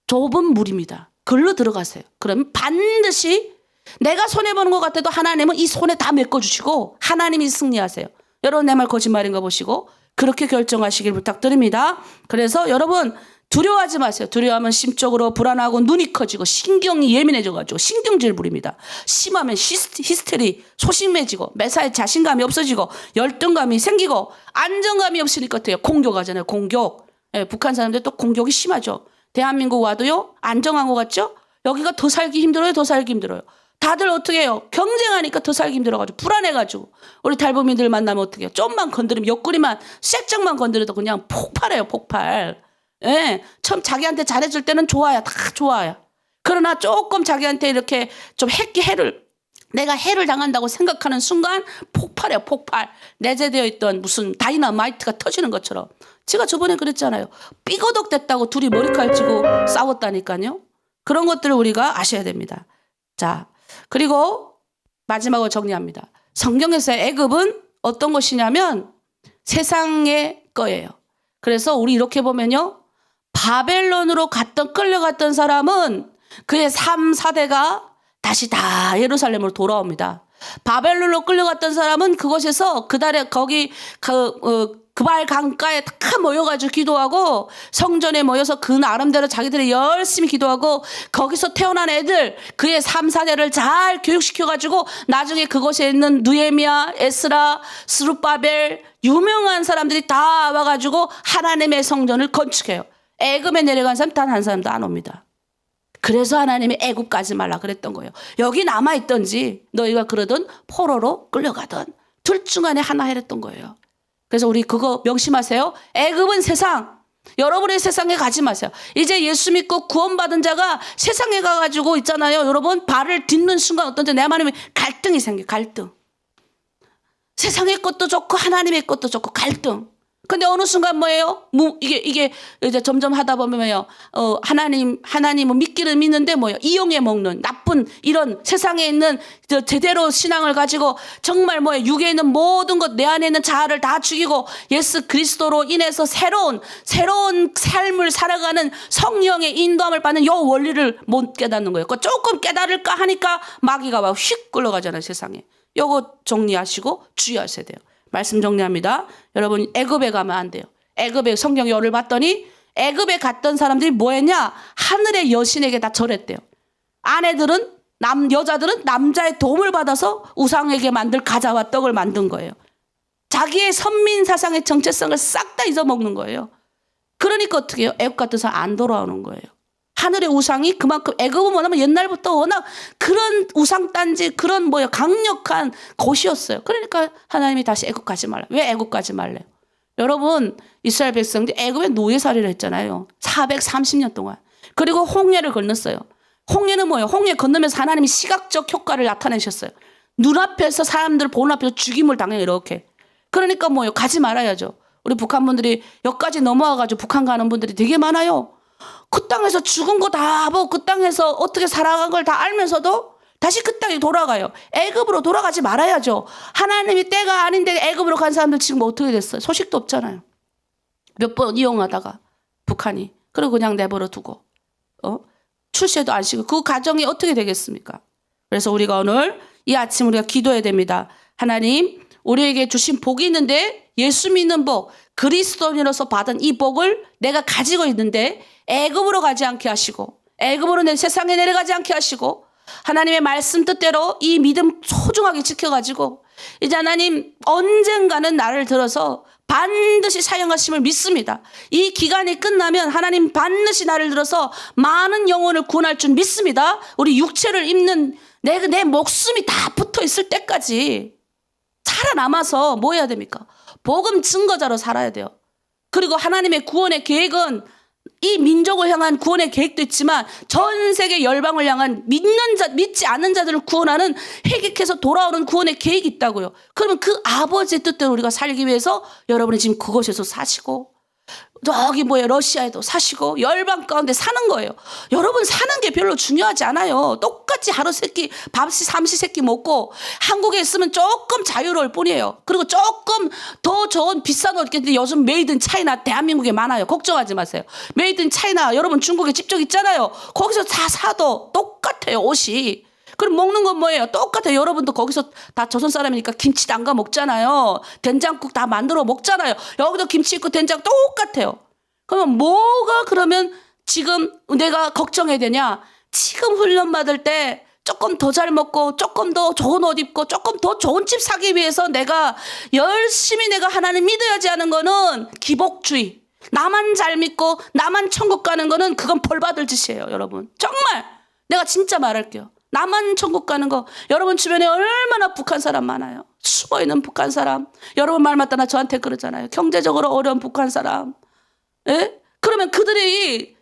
[SPEAKER 1] 좁은 물입니다. 글로 들어가세요. 그러면 반드시 내가 손해보는 것 같아도 하나님은 이 손에 다 메꿔주시고 하나님이 승리하세요. 여러분 내 말 거짓말인 거 보시고 그렇게 결정하시길 부탁드립니다. 그래서 여러분 두려워하지 마세요. 두려워하면 심적으로 불안하고 눈이 커지고 신경이 예민해져가지고 신경질 부립니다. 심하면 히스테리, 소심해지고 매사에 자신감이 없어지고 열등감이 생기고 안정감이 없으니까 어때요? 공격하잖아요. 공격. 예, 북한 사람들 또 공격이 심하죠. 대한민국 와도요, 안정한 것 같죠? 여기가 더 살기 힘들어요, 더 살기 힘들어요. 다들 어떻게 해요? 경쟁하니까 더 살기 힘들어가지고, 불안해가지고. 우리 탈북민들 만나면 어떻게 해요? 좀만 건드리면, 옆구리만, 살짝만 건드려도 그냥 폭발해요, 폭발. 예, 처음 자기한테 잘해줄 때는 좋아요, 다 좋아요. 그러나 조금 자기한테 이렇게 좀 내가 해를 당한다고 생각하는 순간 폭발해요, 폭발. 내재되어 있던 무슨 다이너마이트가 터지는 것처럼. 제가 저번에 그랬잖아요. 삐거덕 됐다고 둘이 머리칼 쥐고 싸웠다니까요. 그런 것들을 우리가 아셔야 됩니다. 자, 그리고 마지막으로 정리합니다. 성경에서 애굽은 어떤 것이냐면 세상의 거예요. 그래서 우리 이렇게 보면요. 바벨론으로 끌려갔던 사람은 그의 3사대가 다시 다 예루살렘으로 돌아옵니다. 바벨론으로 끌려갔던 사람은 그곳에서 거기 그발 강가에 다 모여가지고 기도하고 성전에 모여서 그 나름대로 자기들이 열심히 기도하고 거기서 태어난 애들 그의 3사대를 잘 교육시켜가지고 나중에 그곳에 있는 느헤미야, 에스라, 스룹바벨 유명한 사람들이 다 와가지고 하나님의 성전을 건축해요. 애굽에 내려간 사람 단 한 사람도 안 옵니다. 그래서 하나님이 애굽 가지 말라 그랬던 거예요. 여기 남아있던지 너희가 그러든 포로로 끌려가든 둘 중 안에 하나 해랬던 거예요. 그래서 우리 그거 명심하세요. 애굽은 세상. 여러분의 세상에 가지 마세요. 이제 예수 믿고 구원받은 자가 세상에 가가지고 있잖아요. 여러분 발을 딛는 순간 어떤지 내 마음에 갈등이 생겨요. 갈등. 세상의 것도 좋고 하나님의 것도 좋고 갈등. 근데 어느 순간 뭐예요? 이게 이제 점점 하다 보면요. 하나님은 믿기는 믿는데 뭐예요? 이용해 먹는 나쁜 이런 세상에 있는 제대로 신앙을 가지고 정말 뭐예요? 육에 있는 모든 것 내 안에 있는 자아를 다 죽이고 예수 그리스도로 인해서 새로운 삶을 살아가는 성령의 인도함을 받는 요 원리를 못 깨닫는 거예요. 조금 깨달을까 하니까 마귀가 막 휙 끌어가잖아요, 세상에. 요거 정리하시고 주의하셔야 돼요. 말씀 정리합니다. 여러분 애굽에 가면 안 돼요. 애굽에 성경 열을 봤더니 애굽에 갔던 사람들이 뭐 했냐? 하늘의 여신에게 다 절했대요. 여자들은 남자의 도움을 받아서 우상에게 만들 가자와 떡을 만든 거예요. 자기의 선민 사상의 정체성을 싹 다 잊어먹는 거예요. 그러니까 어떻게 해요? 애굽 같은 사람 안 돌아오는 거예요. 하늘의 우상이 그만큼 애굽은 뭐냐면 옛날부터 워낙 그런 우상단지 그런 강력한 곳이었어요. 그러니까 하나님이 다시 애굽 가지 말라. 왜 애굽 가지 말래요? 여러분 이스라엘 백성들이 애굽에 노예살이를 했잖아요. 430년 동안. 그리고 홍해를 건넜어요. 홍해는 뭐예요? 홍해 건너면서 하나님이 시각적 효과를 나타내셨어요. 눈앞에서 사람들 보는 앞에서 죽임을 당해요. 이렇게. 그러니까 뭐예요? 가지 말아야죠. 우리 북한 분들이 여기까지 넘어와가지고 북한 가는 분들이 되게 많아요. 그 땅에서 죽은 거 다 보고 그 땅에서 어떻게 살아간 걸 다 알면서도 다시 그 땅에 돌아가요. 애굽으로 돌아가지 말아야죠. 하나님이 때가 아닌데 애굽으로 간 사람들 지금 어떻게 됐어요? 소식도 없잖아요. 몇 번 이용하다가 북한이 그리고 그냥 내버려 두고 출세도 안 시키고 그 가정이 어떻게 되겠습니까? 그래서 우리가 오늘 이 아침 우리가 기도해야 됩니다. 하나님 우리에게 주신 복이 있는데 예수 믿는 복 그리스도인으로서 받은 이 복을 내가 가지고 있는데 애굽으로 가지 않게 하시고 애굽으로 내 세상에 내려가지 않게 하시고 하나님의 말씀 뜻대로 이 믿음 소중하게 지켜가지고 이제 하나님 언젠가는 나를 들어서 반드시 사용하심을 믿습니다. 이 기간이 끝나면 하나님 반드시 나를 들어서 많은 영혼을 구원할 줄 믿습니다. 우리 육체를 입는 내 목숨이 다 붙어 있을 때까지 살아남아서 뭐 해야 됩니까? 복음 증거자로 살아야 돼요. 그리고 하나님의 구원의 계획은 이 민족을 향한 구원의 계획도 있지만 전 세계 열방을 향한 믿지 않는 자들을 구원하는 회개해서 돌아오는 구원의 계획이 있다고요. 그러면 그 아버지의 뜻대로 우리가 살기 위해서 여러분이 지금 그곳에서 사시고 저기 러시아에도 사시고 열방 가운데 사는 거예요. 여러분 사는 게 별로 중요하지 않아요. 똑같이 하루 세끼 밥시 삼시세끼 먹고 한국에 있으면 조금 자유로울 뿐이에요. 그리고 조금 더 좋은 비싼 옷 있겠는데 요즘 메이드 인 차이나 대한민국에 많아요. 걱정하지 마세요. 메이드 인 차이나 여러분 중국에 집적 있잖아요. 거기서 다 사도 똑같아요. 옷이. 그럼 먹는 건 뭐예요? 똑같아요. 여러분도 거기서 다 조선 사람이니까 김치 담가 먹잖아요. 된장국 다 만들어 먹잖아요. 여기도 김치 있고 된장 똑같아요. 그러면 뭐가 그러면 지금 내가 걱정해야 되냐? 지금 훈련 받을 때 조금 더 잘 먹고 조금 더 좋은 옷 입고 조금 더 좋은 집 사기 위해서 내가 열심히 내가 하나님 믿어야지 하는 거는 기복주의. 나만 잘 믿고 나만 천국 가는 거는 그건 벌 받을 짓이에요, 여러분. 정말 내가 진짜 말할게요. 나만 천국 가는 거, 여러분 주변에 얼마나 북한 사람 많아요. 숨어있는 북한 사람. 여러분 말마다 저한테 그러잖아요. 경제적으로 어려운 북한 사람. 예? 그러면 그들이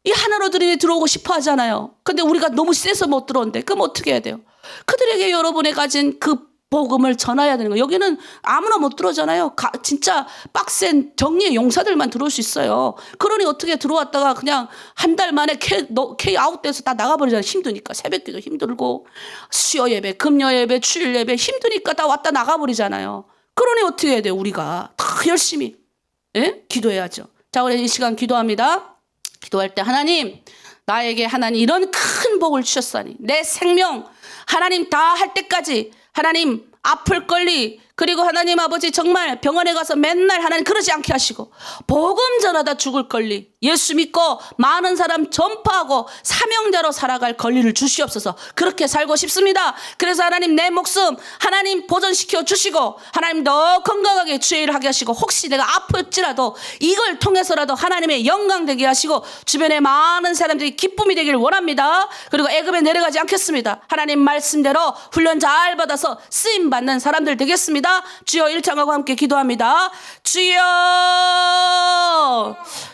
[SPEAKER 1] 이 하나로 들어오고 싶어 하잖아요. 근데 우리가 너무 세서 못 들어온대. 그럼 어떻게 해야 돼요? 그들에게 여러분이 가진 그 복음을 전해야 되는 거예요. 여기는 아무나 못 들어오잖아요. 진짜 빡센 정리의 용사들만 들어올 수 있어요. 그러니 어떻게 들어왔다가 그냥 한 달 만에 K 아웃돼서 다 나가버리잖아요. 힘드니까. 새벽기도 힘들고 수요 예배, 금요 예배, 주일 예배 힘드니까 다 왔다 나가버리잖아요. 그러니 어떻게 해야 돼요? 우리가 다 열심히 기도해야죠. 자, 우리 이 시간 기도합니다. 기도할 때 하나님, 나에게 하나님 이런 큰 복을 주셨사니 내 생명 하나님 다 할 때까지 하나님 아플 권리, 그리고 하나님 아버지 정말 병원에 가서 맨날 하나님 그러지 않게 하시고 복음 전하다 죽을 권리, 예수 믿고 많은 사람 전파하고 사명자로 살아갈 권리를 주시옵소서. 그렇게 살고 싶습니다. 그래서 하나님 내 목숨 하나님 보존시켜 주시고 하나님 더 건강하게 주의 일을 하게 하시고 혹시 내가 아플지라도 이걸 통해서라도 하나님의 영광 되게 하시고 주변에 많은 사람들이 기쁨이 되기를 원합니다. 그리고 애굽에 내려가지 않겠습니다. 하나님 말씀대로 훈련 잘 받아서 쓰임 받는 사람들 되겠습니다. 주여 일창하고 함께 기도합니다. 주여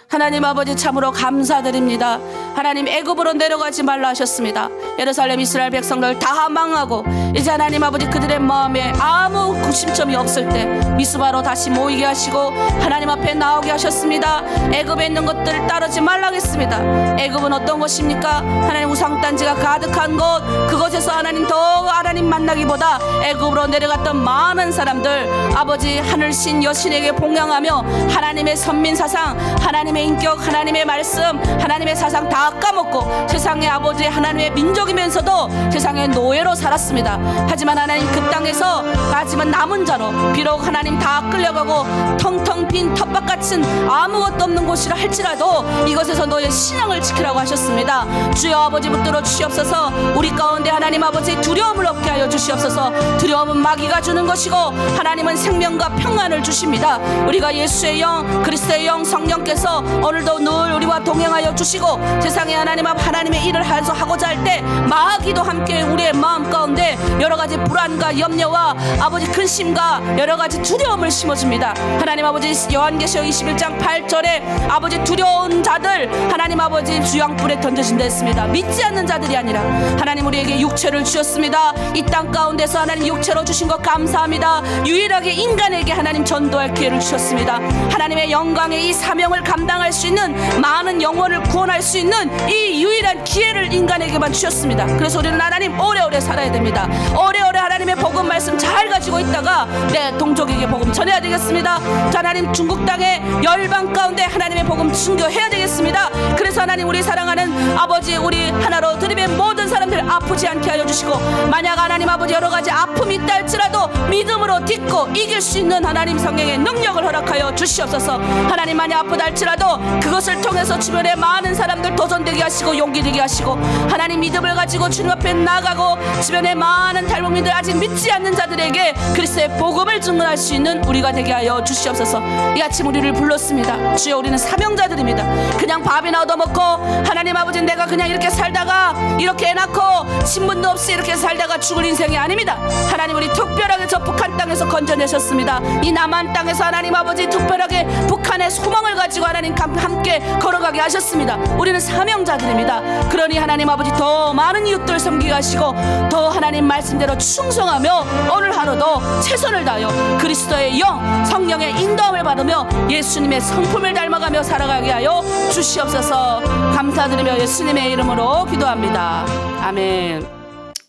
[SPEAKER 1] 하나님 아버지 참으로 감사드립니다. 하나님 애굽으로 내려가지 말라 하셨습니다. 예루살렘 이스라엘 백성들 다 망하고 이제 하나님 아버지 그들의 마음에 아무 구심점이 없을 때 미스바로 다시 모이게 하시고 하나님 앞에 나오게 하셨습니다. 애굽에 있는 것들을 따르지 말라 하겠습니다. 애굽은 어떤 곳입니까? 하나님 우상단지가 가득한 곳, 그곳에서 하나님 더 하나님 만나기보다 애굽으로 내려갔던 많은 사람들 아버지 하늘신 여신에게 봉양하며 하나님의 선민사상, 하나님의 인격, 하나님의 말씀, 하나님의 사상 다 까먹고 세상의 아버지 하나님의 민족이면서도 세상의 노예로 살았습니다. 하지만 하나님 그 땅에서 하지만 남은 자로 비록 하나님 다 끌려가고 텅텅 빈 텃밭 같은 아무것도 없는 곳이라 할지라도 이것에서 너의 신앙을 지키라고 하셨습니다. 주여 아버지 붙들어 주시옵소서. 우리 가운데 하나님 아버지 두려움을 없게 하여 주시옵소서. 두려움은 마귀가 주는 것이고 하나님은 생명과 평안을 주십니다. 우리가 예수의 영, 그리스도의 영, 성령께서 오늘도 늘 우리와 동행하여 주시고 세상에 하나님 앞 하나님의 일을 하고자 할 때 마귀도 함께 우리의 마음 가운데 여러 가지 불안과 염려와 아버지 근심과 여러 가지 두려움을 심어줍니다. 하나님 아버지 요한계시록 21장 8절에 아버지 두려운 자들 하나님 아버지 주양불에 던져진다 했습니다. 믿지 않는 자들이 아니라 하나님 우리에게 육체를 주셨습니다. 이 땅 가운데서 하나님 육체로 주신 것 감사합니다. 유일하게 인간에게 하나님 전도할 기회를 주셨습니다. 하나님의 영광의 이 사명을 감당할 수 있는 많은 영혼을 구원할 수 있는 이 유일한 기회를 인간에게만 주셨습니다. 그래서 우리는 하나님 오래오래 살아야 됩니다. 오래오래 하나님의 복음 말씀 잘 가지고 있다가 내 동족에게 복음 전해야 되겠습니다. 자, 하나님 중국 땅의 열방 가운데 하나님의 복음 증거해야 되겠습니다. 그래서 하나님 우리 사랑하는 아버지 우리 하나로 드림의 모든 사람들 아프지 않게 하여 주시고 만약 하나님 아버지 여러 가지 아픔이 있다 할지라도 믿음으로 딛고 이길 수 있는 하나님 성령의 능력을 허락하여 주시옵소서. 하나님 만약 아프다 할지라도 그것을 통해서 주변에 많은 사람들 도전되게 하시고 용기 되게 하시고 하나님 믿음을 가지고 주님 앞에 나가고 주변에 많은 탈북민들 아직 믿지 않는 자들에게 그리스도의 복음을 증언할 수 있는 우리가 되게 하여 주시옵소서. 이 아침 우리를 불렀습니다. 주여 우리는 사명자들입니다. 그냥 밥이나 얻어먹고 하나님 아버지 내가 그냥 이렇게 살다가 이렇게 애 낳고 신분도 없이 이렇게 살다가 죽을 인생이 아닙니다. 하나님 우리 특별하게 저 북한 땅에서 건져내셨습니다. 이 남한 땅에서 하나님 아버지 특별하게 북한의 소망을 가지고 하나님 함께 걸어가게 하셨습니다. 우리는 사명자들입니다. 그러니 하나님 아버지 더 많은 이웃들 섬기게 하시고 더 하나님 말씀대로 충성하며 오늘 하루도 최선을 다하여 그리스도의 영 성령의 인도함을 받으며 예수님의 성품을 닮아가며 살아가게 하여 주시옵소서. 감사드리며 예수님의 이름으로 기도합니다. 아멘.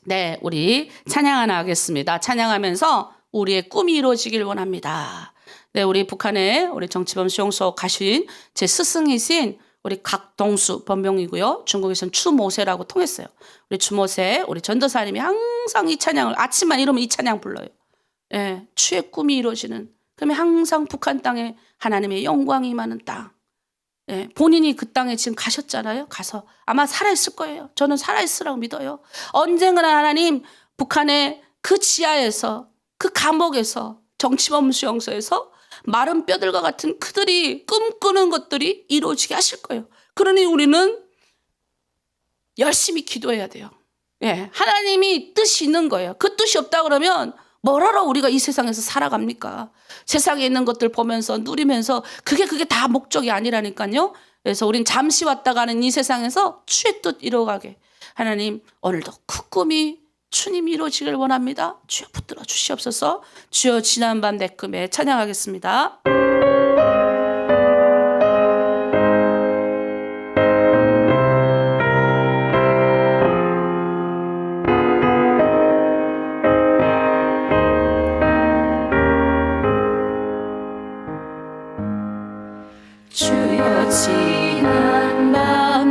[SPEAKER 1] 네, 우리 찬양 하나 하겠습니다. 찬양하면서 우리의 꿈이 이루어지길 원합니다. 네, 우리 북한의 우리 정치범 수용소 가신 제 스승이신 우리 각동수 범병이고요. 중국에서는 추모세라고 통했어요. 우리 추모세, 우리 전도사님이 항상 이 찬양을 아침만 이러면 이 찬양 불러요. 예, 추의 꿈이 이루어지는. 그러면 항상 북한 땅에 하나님의 영광이 임하는 땅. 예, 본인이 그 땅에 지금 가셨잖아요. 가서 아마 살아있을 거예요. 저는 살아있으라고 믿어요. 언젠가나 하나님 북한의 그 지하에서 그 감옥에서 정치범 수용소에서 마른 뼈들과 같은 그들이 꿈꾸는 것들이 이루어지게 하실 거예요. 그러니 우리는 열심히 기도해야 돼요. 예, 하나님이 뜻이 있는 거예요. 그 뜻이 없다 그러면 뭐하러 우리가 이 세상에서 살아갑니까? 세상에 있는 것들 보면서 누리면서 그게 다 목적이 아니라니까요. 그래서 우린 잠시 왔다 가는 이 세상에서 주의 뜻 이루어가게 하나님 오늘도 그 꿈이 주님이 이루어지길 원합니다. 주여 붙들어 주시옵소서. 주여 지난밤 내 꿈에 찬양하겠습니다.
[SPEAKER 2] 주여 지난밤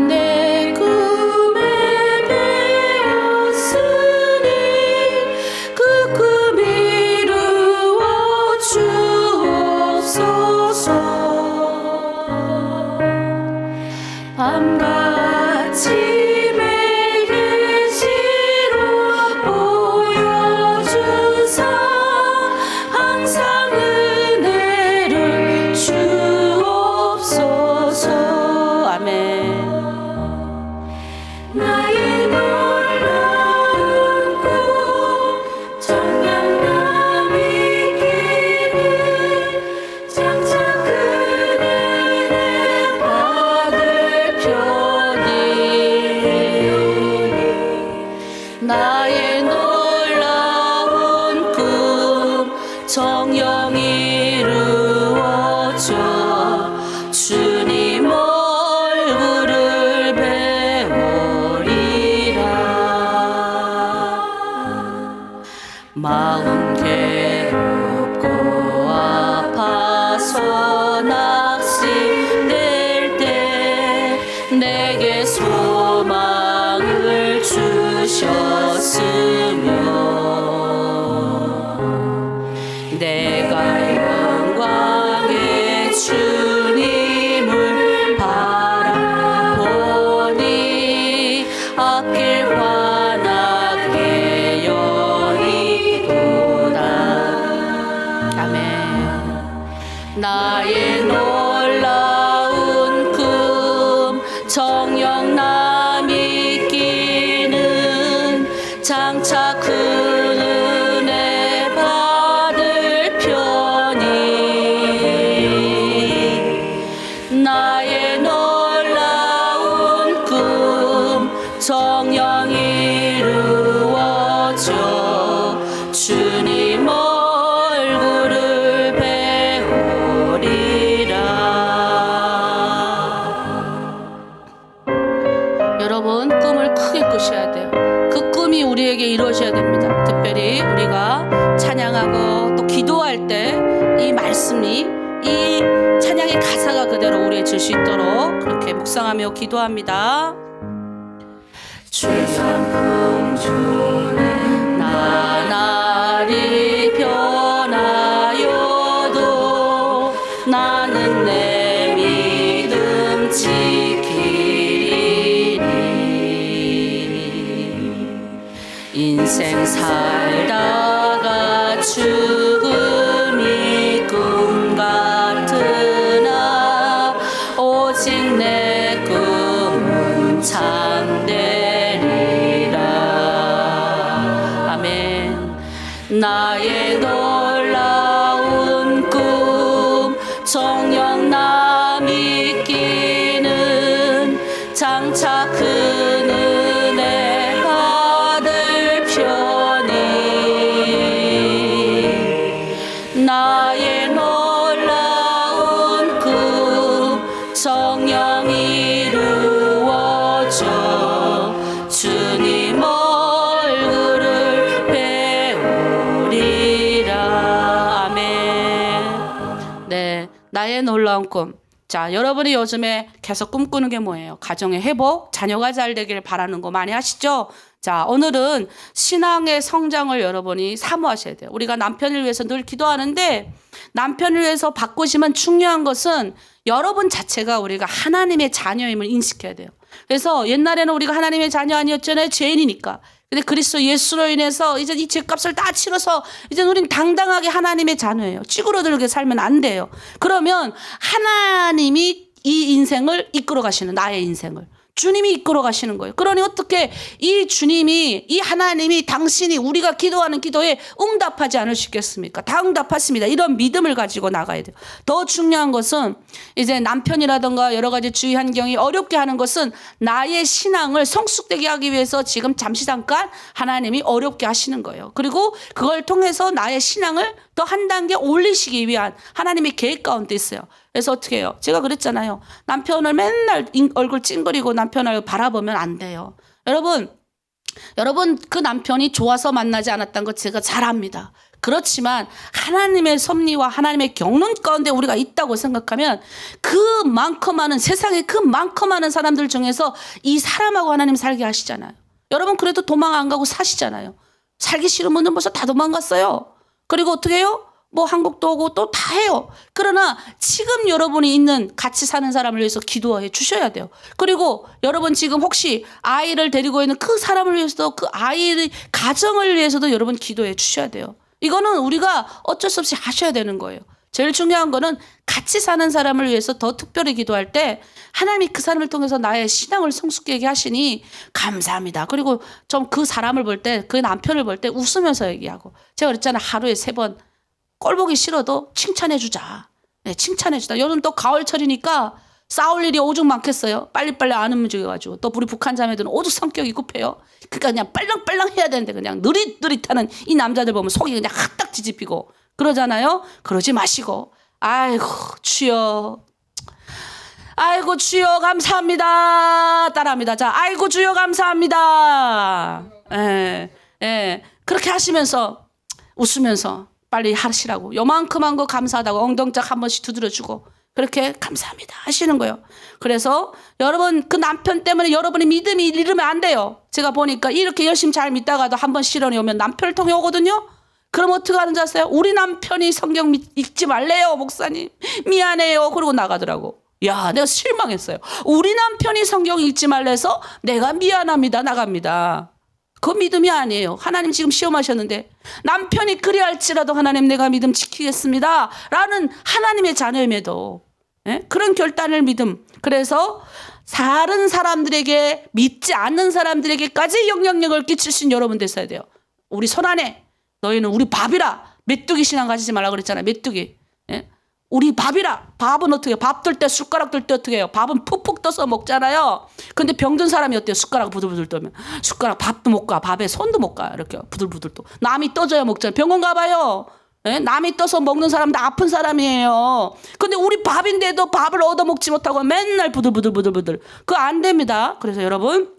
[SPEAKER 2] 내 꿈에 배웠으니 그 꿈 이루어 주옵소서. 밤같이 매일 계시로 보여주사 항상 은혜를 주옵소서.
[SPEAKER 1] 아멘.
[SPEAKER 2] 나의 놀라운 꿈 정녕 남이기는 장차 그 은혜 받을 편이 나의 놀라운 꿈 정녕 이루어져 주님 얼굴을 배우리라. 마음 괴롭고 아파서 낙심될 때 내게 소망을 주셨으며 내가 영광의 주님을 바라보니 앞길 환하게 여리도다.
[SPEAKER 1] 아멘.
[SPEAKER 2] 나의 놀라운 꿈 정녕 남이 끼는 장차 그 은혜 받을 편이 나의 놀라운 꿈 정녕 이루어져 주님 얼굴을 배우리라.
[SPEAKER 1] 여러분 꿈을 크게 꾸셔야 돼요. 그 꿈이 우리에게 이루어져야 됩니다. 특별히 우리가 찬양하고 또 기도할 때 이 말씀이 이 찬양의 가사가 그대로 우리의 질 수 있도록 그렇게 묵상하며 기도합니다.
[SPEAKER 2] 주선풍 주는 나날이 변하여도 나는 내 믿음 지키리니 인생 살다가 죽음이 꿈 같으나 오직 내 꿈은 참되리라. 아멘. 나의 놀라운 꿈 정녕 남이 끼는 장차 큰 은혜 받을 편이 나의 놀라운 꿈 정녕 이루어져 주님 얼굴을 배우리라. 아멘.
[SPEAKER 1] 네, 나의 놀라운 꿈. 자, 여러분이 요즘에 계속 꿈꾸는 게 뭐예요? 가정의 회복, 자녀가 잘 되길 바라는 거 많이 하시죠? 자, 오늘은 신앙의 성장을 여러분이 사모하셔야 돼요. 우리가 남편을 위해서 늘 기도하는데 남편을 위해서 바꾸시면 중요한 것은 여러분 자체가 우리가 하나님의 자녀임을 인식해야 돼요. 그래서 옛날에는 우리가 하나님의 자녀 아니었잖아요. 죄인이니까. 근데 그리스도 예수로 인해서 이제 이 죄값을 다 치러서 이제 우린 당당하게 하나님의 자녀예요. 찌그러들게 살면 안 돼요. 그러면 하나님이 이 인생을 이끌어 가시는, 나의 인생을 주님이 이끌어 가시는 거예요. 그러니 어떻게 이 주님이, 이 하나님이 당신이 우리가 기도하는 기도에 응답하지 않을 수 있겠습니까? 다 응답하십니다. 이런 믿음을 가지고 나가야 돼요. 더 중요한 것은 이제 남편이라든가 여러 가지 주위 환경이 어렵게 하는 것은 나의 신앙을 성숙되게 하기 위해서 지금 잠시 잠깐 하나님이 어렵게 하시는 거예요. 그리고 그걸 통해서 나의 신앙을 더 한 단계 올리시기 위한 하나님의 계획 가운데 있어요. 그래서 어떻게 해요? 제가 그랬잖아요. 남편을 맨날 얼굴 찡그리고 남편을 바라보면 안 돼요. 여러분 그 남편이 좋아서 만나지 않았다는 것 제가 잘 압니다. 그렇지만 하나님의 섭리와 하나님의 경륜 가운데 우리가 있다고 생각하면 그 많고 많은 세상에 그 많고 많은 사람들 중에서 이 사람하고 하나님 살게 하시잖아요. 여러분 그래도 도망 안 가고 사시잖아요. 살기 싫은 분은 벌써 다 도망갔어요. 그리고 어떻게 해요? 뭐 한국도 오고 또 다 해요. 그러나 지금 여러분이 있는 같이 사는 사람을 위해서 기도해 주셔야 돼요. 그리고 여러분 지금 혹시 아이를 데리고 있는 그 사람을 위해서도, 그 아이의 가정을 위해서도 여러분 기도해 주셔야 돼요. 이거는 우리가 어쩔 수 없이 하셔야 되는 거예요. 제일 중요한 거는 같이 사는 사람을 위해서 더 특별히 기도할 때 하나님이 그 사람을 통해서 나의 신앙을 성숙하게 하시니 감사합니다. 그리고 좀 그 사람을 볼 때, 그 남편을 볼 때 웃으면서 얘기하고, 제가 그랬잖아요. 하루에 3번 꼴 보기 싫어도 칭찬해주자. 네, 칭찬해주자. 요즘 또 가을철이니까 싸울 일이 오죽 많겠어요. 빨리빨리 안 움직여가지고. 또 우리 북한 자매들은 오죽 성격이 급해요. 그러니까 그냥 빨랑빨랑 해야 되는데 그냥 느릿느릿하는 이 남자들 보면 속이 그냥 핫딱 뒤집히고 그러잖아요. 그러지 마시고, 아이고 주여, 아이고 주여 감사합니다. 따라합니다. 자, 아이고 주여 감사합니다. 그렇게 하시면서 웃으면서 빨리 하시라고. 요만큼한 거 감사하다고 엉덩짝 한 번씩 두드려주고 그렇게 감사합니다 하시는 거예요. 그래서 여러분 그 남편 때문에 여러분의 믿음이 잃으면 안 돼요. 제가 보니까 이렇게 열심히 잘 믿다가도 한 번 시련이 오면 남편을 통해 오거든요. 그럼 어떻게 하는지 아세요? 우리 남편이 성경 읽지 말래요 목사님, 미안해요. 그러고 나가더라고. 야, 내가 실망했어요. 우리 남편이 성경 읽지 말래서 내가 미안합니다 나갑니다. 그 믿음이 아니에요. 하나님 지금 시험하셨는데 남편이 그리야 할지라도 하나님 내가 믿음 지키겠습니다 라는 하나님의 자녀임에도 그런 결단을 믿음. 그래서 다른 사람들에게, 믿지 않는 사람들에게까지 영향력을 끼칠 수 있는 여러분 됐어야 돼요. 우리 손안에 너희는 우리 밥이라. 메뚜기 신앙 가지지 말라 그랬잖아요. 메뚜기. 우리 밥이라. 밥은 어떻게 해요? 밥 들 때 숟가락 들 때 어떻게 해요? 밥은 푹푹 떠서 먹잖아요. 근데 병든 사람이 어때요? 숟가락 부들부들 떠면. 숟가락 밥도 못 가. 밥에 손도 못 가. 이렇게 부들부들 또. 남이 떠줘야 먹잖아요. 병원 가봐요. 남이 떠서 먹는 사람 다 아픈 사람이에요. 근데 우리 밥인데도 밥을 얻어 먹지 못하고 맨날 부들부들. 그거 안 됩니다. 그래서 여러분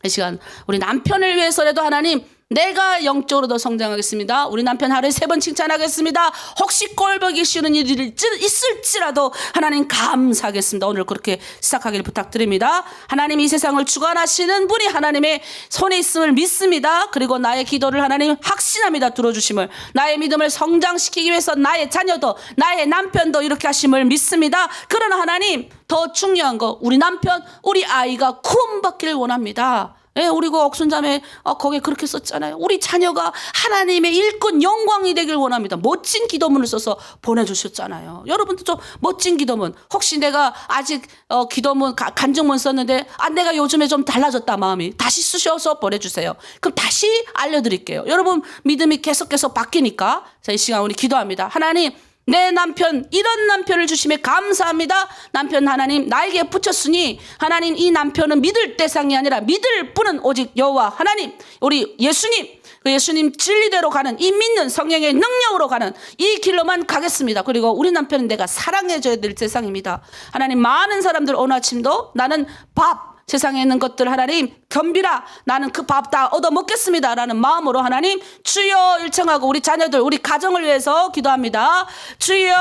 [SPEAKER 1] 이 시간 우리 남편을 위해서라도 하나님 내가 영적으로 더 성장하겠습니다. 우리 남편 하루에 3번 칭찬하겠습니다. 혹시 꼴보기 싫은 일이 있을지라도 하나님 감사하겠습니다. 오늘 그렇게 시작하기를 부탁드립니다. 하나님 이 세상을 주관하시는 분이 하나님의 손에 있음을 믿습니다. 그리고 나의 기도를 하나님 확신합니다. 들어주심을. 나의 믿음을 성장시키기 위해서 나의 자녀도 나의 남편도 이렇게 하심을 믿습니다. 그러나 하나님 더 중요한 거 우리 남편 우리 아이가 구원받기를 원합니다. 우리 그 옥순자매 거기에 그렇게 썼잖아요. 우리 자녀가 하나님의 일꾼 영광이 되길 원합니다. 멋진 기도문을 써서 보내주셨잖아요. 여러분도 좀 멋진 기도문. 혹시 내가 아직 기도문 간증문 썼는데 내가 요즘에 좀 달라졌다 마음이. 다시 쓰셔서 보내주세요. 그럼 다시 알려드릴게요. 여러분 믿음이 계속 바뀌니까. 자, 이 시간 우리 기도합니다. 하나님 내 남편 이런 남편을 주심에 감사합니다. 남편 하나님 나에게 붙였으니 하나님 이 남편은 믿을 대상이 아니라 믿을 분은 오직 여호와 하나님 우리 예수님 그 예수님 진리대로 가는 이 믿는 성령의 능력으로 가는 이 길로만 가겠습니다. 그리고 우리 남편은 내가 사랑해줘야 될 대상입니다. 하나님 많은 사람들 오늘 아침도 나는 밥 세상에 있는 것들 하나님 겸비라 나는 그 밥 다 얻어 먹겠습니다 라는 마음으로 하나님 주여 일청하고 우리 자녀들 우리 가정을 위해서 기도합니다. 주여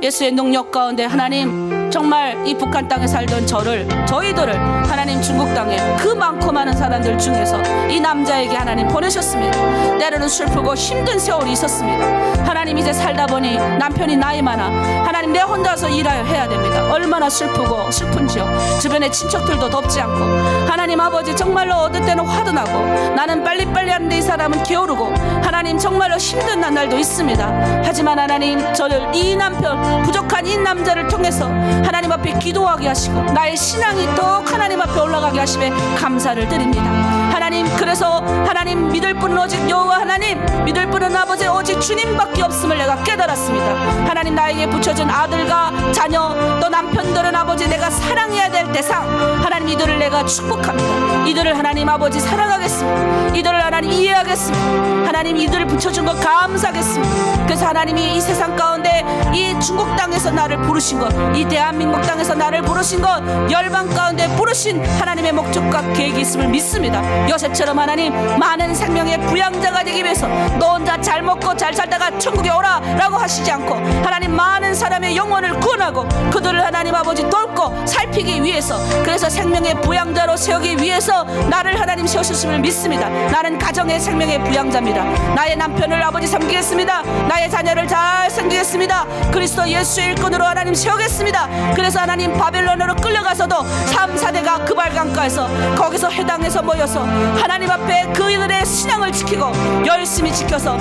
[SPEAKER 1] 예수의 능력 가운데 하나님 정말 이 북한 땅에 살던 저희들을 하나님 중국 땅에 그 많고 많은 사람들 중에서 이 남자에게 하나님 보내셨습니다. 때로는 슬프고 힘든 세월이 있었습니다. 하나님 이제 살다 보니 남편이 나이 많아 하나님 내 혼자서 일하여 해야 됩니다. 얼마나 슬프고 아픈지요. 주변의 친척들도 덥지 않고 하나님 아버지 정말로 어떨 때는 화도 나고 나는 빨리빨리 하는데 이 사람은 게으르고 하나님 정말로 힘든 날도 있습니다. 하지만 하나님 저를 이 남편 부족한 이 남자를 통해서 하나님 앞에 기도하게 하시고 나의 신앙이 더욱 하나님 앞에 올라가게 하심에 감사를 드립니다. 하나님 그래서 하나님 믿을 분은 오직 여호와 하나님 믿을 분은 아버지 오직 주님밖에 없음을 내가 깨달았습니다. 하나님 나에게 붙여준 아들과 자녀 또 남편들은 아버지 내가 사랑해야 될 대상 하나님 이들을 내가 축복합니다. 이들을 하나님 아버지 사랑하겠습니다. 이들을 하나님 이해하겠습니다. 하나님 이들을 붙여준 것 감사하겠습니다. 그래서 하나님이 이 세상 가운데 이 중국 땅에서 나를 부르신 것 이 대한민국 땅에서 나를 부르신 것 열방 가운데 부르신 하나님의 목적과 계획이 있음을 믿습니다. 요셉처럼 하나님 많은 생명의 부양자가 되기 위해서 너 혼자 잘 먹고 잘 살다가 천국에 오라 라고 하시지 않고 하나님 많은 사람의 영혼을 구원하고 그들을 하나님 아버지 돕고 살피기 위해서 그래서 생명의 부양자로 세우기 위해서 나를 하나님 세우셨음을 믿습니다. 나는 가정의 생명의 부양자입니다. 나의 남편을 아버지 섬기겠습니다. 나의 자녀를 잘 섬기겠습니다. 그리스도 예수의 일꾼으로 하나님 세우겠습니다. 그래서 하나님 바벨론으로 끌려가서도 3, 4대가 그발강가에서 거기서 회당에서 모여서 하나님 앞에 그들의 신앙을 지키고 열심히 지켜서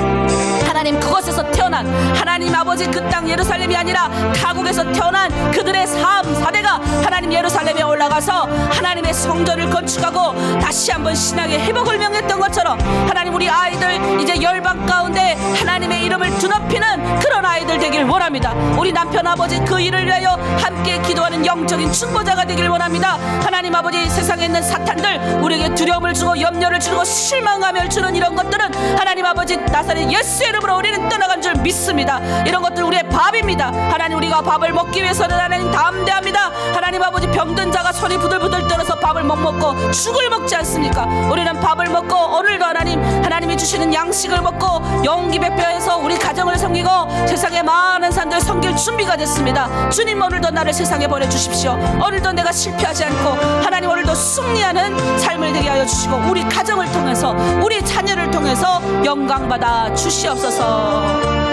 [SPEAKER 1] 하나님 그곳에서 태어난 하나님 아버지 그 땅 예루살렘이 아니라 타국에서 태어난 그들의 3, 4대가 하나님 예루살렘에 올라가서 하나님의 성전을 건축하고 다시 한번 신앙의 회복을 명했던 것처럼 하나님 우리 아이들 이제 열방 가운데 하나님의 이름을 드높이는 그런 아이들 되길 원합니다. 우리 남편 아버지 그 일을 위하여 함께 기도하는 영적인 충고자가 되길 원합니다. 하나님 아버지 세상에 있는 사탄들 우리에게 두려움을 주고 염려를 주고 실망감을 주는 이런 것들은 하나님 아버지 나사렛 예수의 이름으로 우리는 떠나간 줄 믿습니다. 이런 것들 우리의 밥입니다. 하나님 우리가 밥을 먹기 위해서는 하나님 담대합니다. 하나님 아버지 병든 자가 손이 부들부들 떨어서 밥을 못 먹고 죽을 먹지 않습니까? 우리는 밥을 먹고 오늘도 하나님이 주시는 양식을 먹고 용기 배표해서 우리 가정을 섬기고 세상의 많은 사람들 섬길 준비가 됐습니다. 주님 오늘도 나를 세상에 보내주십시오. 오늘도 내가 실패하지 않고 하나님 오늘도 승리하는 삶을 되게 하여 주시고 우리 가정을 통해서 우리 자녀를 통해서 영광받아 주시옵소서.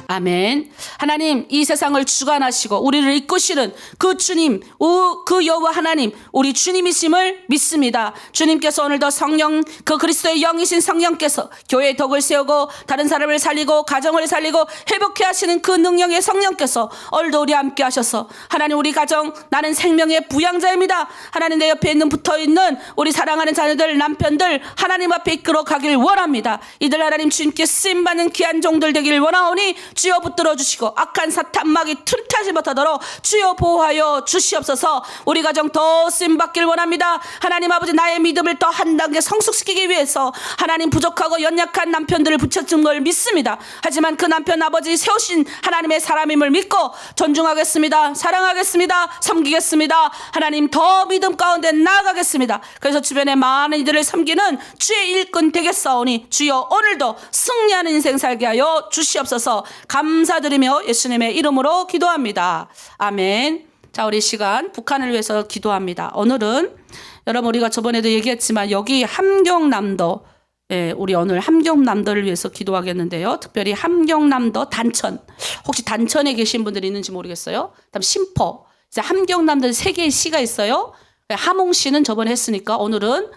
[SPEAKER 1] 아멘. 하나님 이 세상을 주관하시고 우리를 이끄시는 그 주님 그 여호와 하나님 우리 주님이심을 믿습니다. 주님께서 오늘도 성령 그 그리스도의 영이신 성령께서 교회의 덕을 세우고 다른 사람을 살리고 가정을 살리고 회복해 하시는 그 능력의 성령께서 오늘도 우리 함께 하셔서 하나님 우리 가정 나는 생명의 부양자입니다. 하나님 내 옆에 있는 붙어있는 우리 사랑하는 자녀들 남편들 하나님 앞에 이끌어 가길 원합니다. 이들 하나님 주님께 쓰임받는 귀한 종들 되길 원하오니 주여 붙들어 주시고 악한 사탄 마귀 틈타지 못하도록 주여 보호하여 주시옵소서. 우리 가정 더 쓰임받길 원합니다. 하나님 아버지 나의 믿음을 더 한 단계 성숙시키기 위해서 하나님 부족하고 연약한 남편들을 붙여준 걸 믿습니다. 하지만 그 남편 아버지 세우신 하나님의 사람임을 믿고 존중하겠습니다. 사랑하겠습니다. 섬기겠습니다. 하나님 더 믿음 가운데 나아가겠습니다. 그래서 주변의 많은 이들을 섬기는 주의 일꾼 되겠사오니 주여 오늘도 승리하는 인생 살게 하여 주시옵소서. 감사드리며 예수님의 이름으로 기도합니다. 아멘. 자, 우리 시간 북한을 위해서 기도합니다. 오늘은 여러분 우리가 저번에도 얘기했지만 여기 함경남도 우리 오늘 함경남도를 위해서 기도하겠는데요. 특별히 함경남도 단천 혹시 단천에 계신 분들이 있는지 모르겠어요. 그다음 신포 이제 함경남도 세 개의 시가 있어요. 함흥시는 저번에 했으니까 오늘은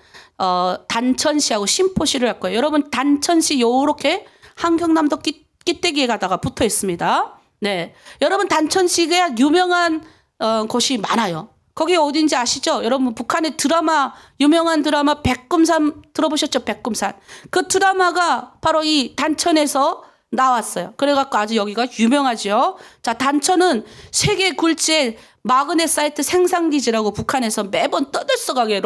[SPEAKER 1] 단천시하고 신포시를 할 거예요. 여러분 단천시 요렇게 함경남도 끼떼기에 가다가 붙어 있습니다. 네, 여러분 단천시가 유명한 곳이 많아요. 거기 어딘지 아시죠? 여러분 북한의 드라마 유명한 드라마 백금산 들어보셨죠? 백금산 그 드라마가 바로 이 단천에서 나왔어요. 그래갖고 아주 여기가 유명하죠. 자, 단천은 세계 굴지의 마그네사이트 생산기지라고 북한에서 매번 떠들썩하게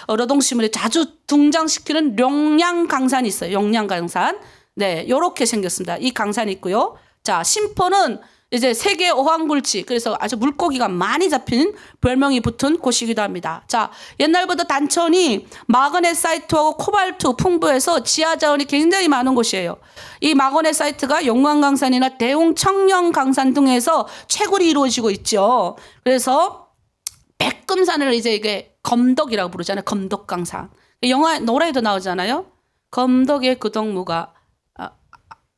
[SPEAKER 1] 러동신문에 자주 등장시키는 용량강산이 있어요. 용량강산. 네, 요렇게 생겼습니다. 이 강산이 있고요. 자, 신포는 이제 세계 어항굴지 그래서 아주 물고기가 많이 잡히는 별명이 붙은 곳이기도 합니다. 자, 옛날부터 단천이 마그네사이트하고 코발트 풍부해서 지하 자원이 굉장히 많은 곳이에요. 이 마그네사이트가 용광강산이나 대웅청령강산 등에서 채굴이 이루어지고 있죠. 그래서 백금산을 이제 이게 검덕이라고 부르잖아요. 검덕강산. 영화 노래에도 나오잖아요. 검덕의 그 동무가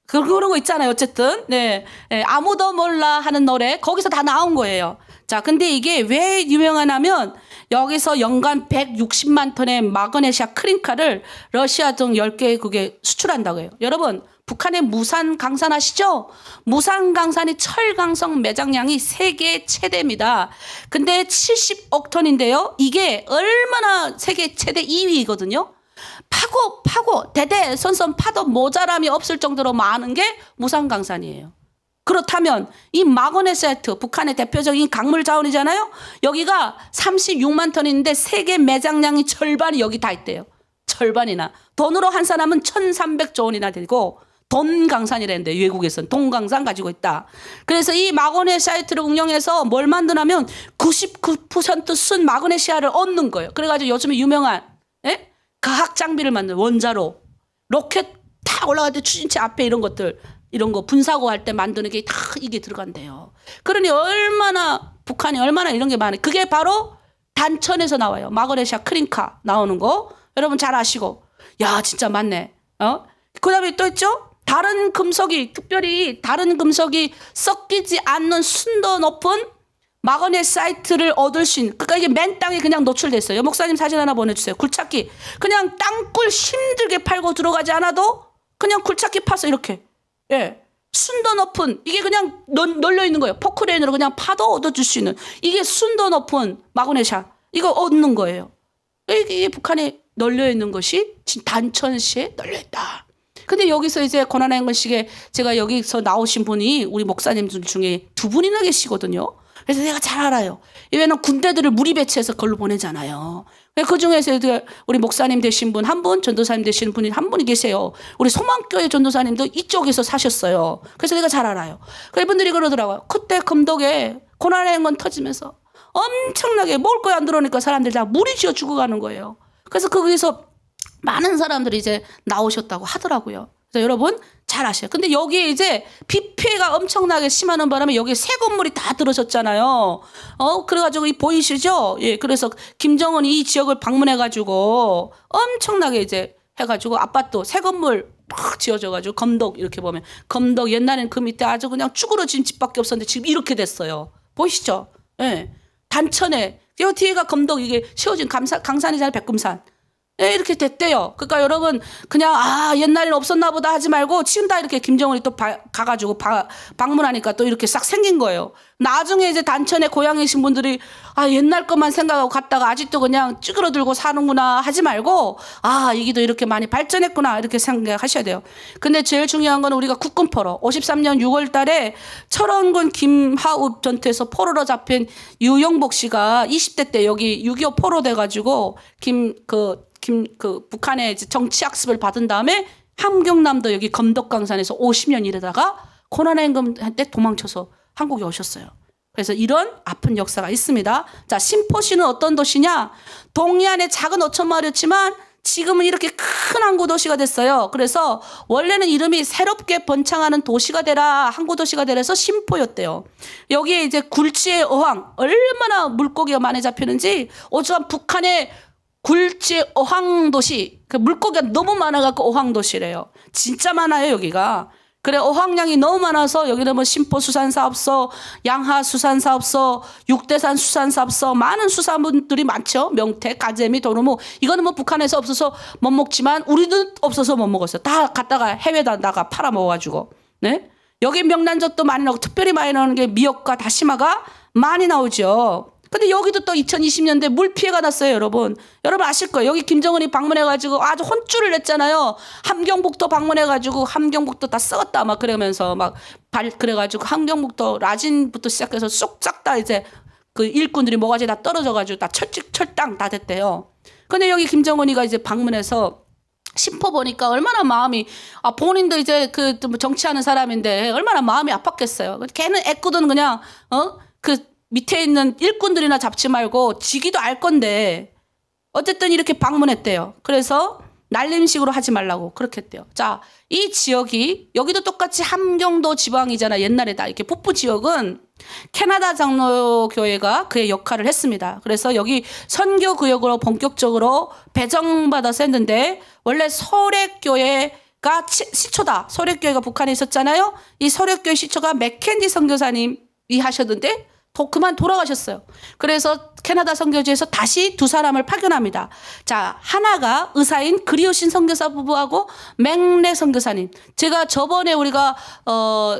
[SPEAKER 1] 그런 거 있잖아요. 어쨌든. 네. 네. 아무도 몰라 하는 노래. 거기서 다 나온 거예요. 자, 근데 이게 왜 유명하냐면 여기서 연간 160만 톤의 마그네시아 크림카를 러시아 등 10개국에 수출한다고 해요. 여러분, 북한의 무산 강산 아시죠? 무산 강산이 철강성 매장량이 세계 최대입니다. 근데 70억 톤인데요. 이게 얼마나 세계 최대 2위거든요. 파고 대대손손 파도 모자람이 없을 정도로 많은 게 무산강산이에요. 그렇다면 이 마그네시아트 북한의 대표적인 강물 자원이잖아요. 여기가 36만 톤인데 세계 매장량이 절반이 여기 다 있대요. 절반이나. 돈으로 환산하면 1300조 원이나 되고 돈강산이라는데 외국에서는 돈강산 가지고 있다. 그래서 이 마그네시아트를 응용해서 뭘 만드냐면 99% 순 마그네시아를 얻는 거예요. 그래가지고 요즘에 유명한 과학 장비를 만든 원자로 로켓 탁 올라갈 때 추진체 앞에 이런 것들 이런 거 분사고 할 때 만드는 게 다 이게 들어간대요. 그러니 북한이 얼마나 이런 게 많아요. 그게 바로 단천에서 나와요. 마그네시아 크림카 나오는 거 여러분 잘 아시고 야 진짜 많네. 그다음에 또 있죠. 특별히 다른 금속이 섞이지 않는 순도 높은 마그네사이트를 얻을 수 있는, 그러니까 이게 맨 땅에 그냥 노출됐어요. 목사님 사진 하나 보내주세요. 굴착기. 그냥 땅굴 힘들게 팔고 들어가지 않아도 그냥 굴착기 파서 이렇게. 순도 높은, 이게 그냥 널려 있는 거예요. 포크레인으로 그냥 파도 얻어줄 수 있는. 이게 순도 높은 마그네시아. 이거 얻는 거예요. 이게 북한에 널려 있는 것이 단천시에 널려 있다. 근데 여기서 이제 고난행군식에 제가 여기서 나오신 분이 우리 목사님들 중에 2분이나 계시거든요. 그래서 내가 잘 알아요. 왜냐면 군대들을 무리 배치해서 그걸로 보내잖아요. 그 중에서 우리 목사님 되신 분 한 분, 전도사님 되시는 분이 한 분이 계세요. 우리 소망교회 전도사님도 이쪽에서 사셨어요. 그래서 내가 잘 알아요. 그분들이 그러더라고요. 그때 금덕에 고난행군 터지면서 엄청나게 먹을 거 안 들어오니까 사람들이 다 무리 지어 죽어가는 거예요. 그래서 거기서 많은 사람들이 이제 나오셨다고 하더라고요. 그래서 여러분 잘 아셔요. 근데 여기에 이제 비 피해가 엄청나게 심하는 바람에 여기에 새 건물이 다 들어섰잖아요. 그래가지고 보이시죠? 예, 그래서 김정은이 이 지역을 방문해가지고 엄청나게 이제 해가지고 아파트 새 건물 막 지어져가지고 검덕 이렇게 보면 검덕 옛날엔 그 밑에 아주 그냥 쭈그러진 집밖에 없었는데 지금 이렇게 됐어요. 보이시죠? 예, 단천에 여 뒤에가 검덕 이게 세워진 강산이잖아요. 백금산. 예, 이렇게 됐대요. 그러니까 여러분 그냥 옛날에는 없었나 보다 하지 말고 지금 다 이렇게 김정은이 또 가가지고 방문하니까 또 이렇게 싹 생긴 거예요. 나중에 이제 단천에 고향이신 분들이 옛날 것만 생각하고 갔다가 아직도 그냥 찌그러들고 사는구나 하지 말고 여기도 이렇게 많이 발전했구나 이렇게 생각하셔야 돼요. 근데 제일 중요한 건 우리가 국군 포로 53년 6월 달에 철원군 김하읍 전투에서 포로로 잡힌 유영복 씨가 20대 때 여기 6.25 포로 돼가지고 북한의 정치학습을 받은 다음에 함경남도 여기 검덕강산에서 50년 일하다가 고난행군 때 도망쳐서 한국에 오셨어요. 그래서 이런 아픈 역사가 있습니다. 자, 신포시는 어떤 도시냐? 동해안의 작은 어촌마을이었지만 지금은 이렇게 큰 항구 도시가 됐어요. 그래서 원래는 이름이 새롭게 번창하는 도시가 되라, 항구 도시가 되라서 신포였대요. 여기에 이제 굴지의 어항, 얼마나 물고기가 많이 잡히는지 오죽한 북한의 굴지 어항도시, 그 물고기가 너무 많아갖고 어항도시래요. 진짜 많아요, 여기가. 그래, 어항량이 너무 많아서 여기는 뭐 신포수산사업소, 양하수산사업소, 육대산 수산사업소, 많은 수산분들이 많죠. 명태, 가재미, 도루묵. 이거는 뭐 북한에서 없어서 못 먹지만 우리도 없어서 못 먹었어요. 다 갖다가 해외다 나가 팔아 먹어가지고. 네? 여기 명란젓도 많이 나오고 특별히 많이 나오는 게 미역과 다시마가 많이 나오죠. 근데 여기도 또 2020년대 물 피해가 났어요, 여러분. 여러분 아실 거예요. 여기 김정은이 방문해가지고 아주 혼쭐을 냈잖아요. 함경북도 방문해가지고 함경북도 다 썩었다 막 그러면서 그래가지고 함경북도 라진부터 시작해서 쏙 다 이제 그 일꾼들이 모가지 다 떨어져가지고 다 철당 다 됐대요. 근데 여기 김정은이가 이제 방문해서 신포 보니까 얼마나 마음이 본인도 이제 정치하는 사람인데 얼마나 마음이 아팠겠어요. 걔는 애꿎은 그냥 밑에 있는 일꾼들이나 잡지 말고 지기도 알 건데 어쨌든 이렇게 방문했대요. 그래서 날림식으로 하지 말라고 그렇게 했대요. 자, 이 지역이 여기도 똑같이 함경도 지방이잖아. 옛날에 다 이렇게 북부 지역은 캐나다 장로교회가 그의 역할을 했습니다. 그래서 여기 선교구역으로 본격적으로 배정받아서 했는데 원래 소렉교회 시초다. 소력교회가 북한에 있었잖아요. 이 소력교회 시초가 맥켄지 선교사님이 하셨는데 그만 돌아가셨어요. 그래서 캐나다 선교지에서 다시 두 사람을 파견합니다. 자, 하나가 의사인 그리우신 선교사 부부하고 맥레 선교사님. 제가 저번에 우리가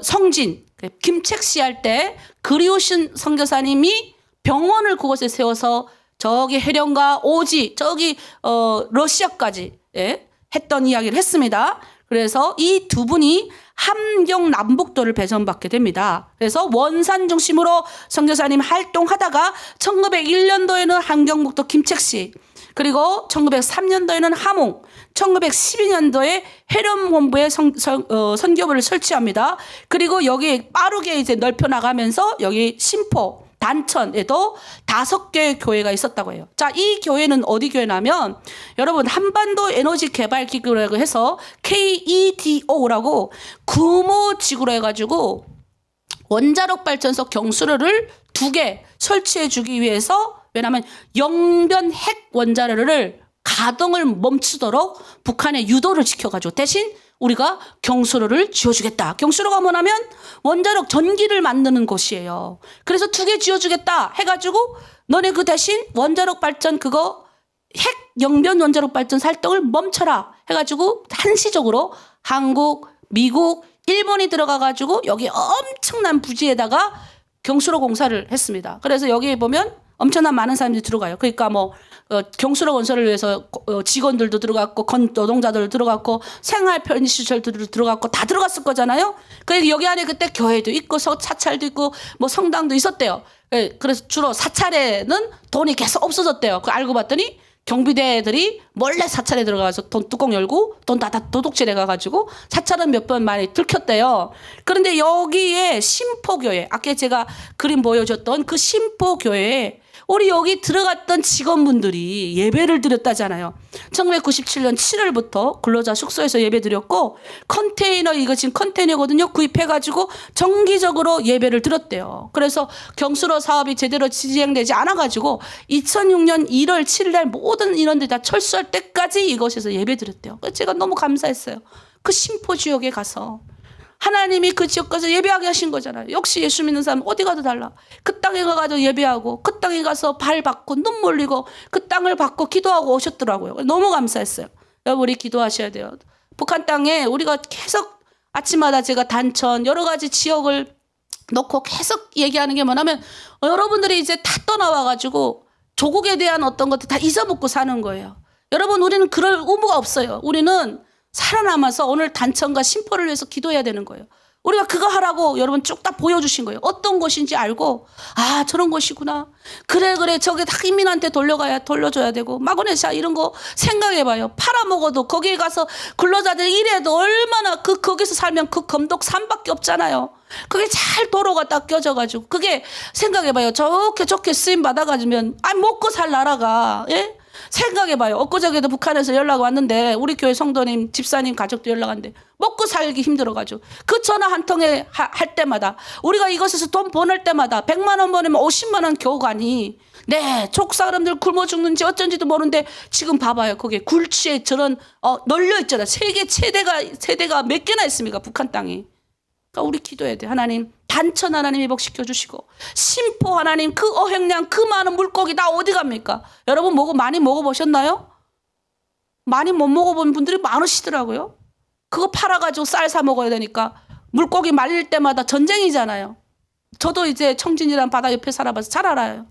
[SPEAKER 1] 성진 김책시 할 때 그리우신 선교사님이 병원을 그곳에 세워서 저기 해령과 오지 저기 러시아까지 했던 이야기를 했습니다. 그래서 이 두 분이 함경 남북도를 배정받게 됩니다. 그래서 원산 중심으로 선교사님 활동하다가 1901년도에는 함경북도 김책시, 그리고 1903년도에는 함흥, 1912년도에 해령본부에 선교부를 설치합니다. 그리고 여기 빠르게 이제 넓혀 나가면서 여기 신포, 단천에도 5개의 교회가 있었다고 해요. 자, 이 교회는 어디 교회냐면 여러분 한반도 에너지 개발 기구라고 해서 KEDO라고 규모지구로 해가지고 원자력 발전소 경수로를 2개 설치해 주기 위해서, 왜냐하면 영변 핵 원자로를 가동을 멈추도록 북한의 유도를 지켜가지고 대신 우리가 경수로를 지어주겠다. 경수로가 뭐냐면 원자력 전기를 만드는 곳이에요. 그래서 2개 지어주겠다 해가지고 너네 그 대신 원자력 발전 그거 핵 영변 원자력 발전 활동을 멈춰라 해가지고 한시적으로 한국, 미국, 일본이 들어가가지고 여기 엄청난 부지에다가 경수로 공사를 했습니다. 그래서 여기에 보면 엄청난 많은 사람들이 들어가요. 그러니까 뭐 경수로 건설을 위해서 직원들도 들어갔고 노동자들도 들어갔고 생활 편의시설들도 들어갔고 다 들어갔을 거잖아요. 그래서 여기 안에 그때 교회도 있고 사찰도 있고 뭐 성당도 있었대요. 그래서 주로 사찰에는 돈이 계속 없어졌대요. 그 알고 봤더니 경비대들이 몰래 사찰에 들어가서 돈 뚜껑 열고 돈 다 도둑질해 가가지고 사찰은 몇 번 많이 들켰대요. 그런데 여기에 신포교회, 아까 제가 그림 보여줬던 그 신포교회에 우리 여기 들어갔던 직원분들이 예배를 드렸다잖아요. 1997년 7월부터 근로자 숙소에서 예배 드렸고 컨테이너, 이거 지금 컨테이너거든요. 구입해가지고 정기적으로 예배를 드렸대요. 그래서 경수로 사업이 제대로 진행되지 않아가지고 2006년 1월 7일날 모든 인원들이 다 철수할 때까지 이곳에서 예배 드렸대요. 제가 너무 감사했어요. 그 신포 지역에 가서 하나님이 그 지역 가서 예배하게 하신 거잖아요. 역시 예수 믿는 사람 어디 가도 달라. 그 땅에 가서 예배하고 그 땅에 가서 발 받고 눈물 흘리고 그 땅을 받고 기도하고 오셨더라고요. 너무 감사했어요. 여러분 우리 기도하셔야 돼요. 북한 땅에 우리가 계속 아침마다 제가 단천 여러 가지 지역을 놓고 계속 얘기하는 게 뭐냐면 여러분들이 이제 다 떠나와가지고 조국에 대한 어떤 것들 다 잊어먹고 사는 거예요. 여러분 우리는 그럴 의무가 없어요. 우리는 살아남아서 오늘 단천과 신포를 위해서 기도해야 되는 거예요. 우리가 그거 하라고 여러분 쭉 다 보여주신 거예요. 어떤 곳인지 알고 아 저런 곳이구나. 그래 저게 다 인민한테 돌려줘야 되고 마그네시아 이런 거 생각해봐요. 팔아먹어도 거기에 가서 근로자들 일해도 얼마나 거기서 살면 그 검독 산밖에 없잖아요. 그게 잘 도로가 딱 껴져가지고 그게 생각해봐요. 좋게 쓰임 받아가지면 먹고 살 나라가 생각해봐요. 엊그저께도 북한에서 연락 왔는데 우리 교회 성도님 집사님 가족도 연락 왔는데 먹고 살기 힘들어가지고 그 전화 한 통에 할 때마다 우리가 이것에서 돈 보낼 때마다 100만 원 보내면 50만 원 겨우 가니 족 사람들 굶어 죽는지 어쩐지도 모르는데 지금 봐봐요. 거기에 굴치에 저런 널려 있잖아. 세계 세대가 몇 개나 있습니까? 북한 땅이. 그러니까 우리 기도해야 돼. 하나님 단천 하나님 회복시켜 주시고 신포 하나님 그 어획량 그 많은 물고기 다 어디 갑니까? 여러분 많이 먹어보셨나요? 많이 못 먹어본 분들이 많으시더라고요. 그거 팔아가지고 쌀 사 먹어야 되니까 물고기 말릴 때마다 전쟁이잖아요. 저도 이제 청진이란 바다 옆에 살아봐서 잘 알아요.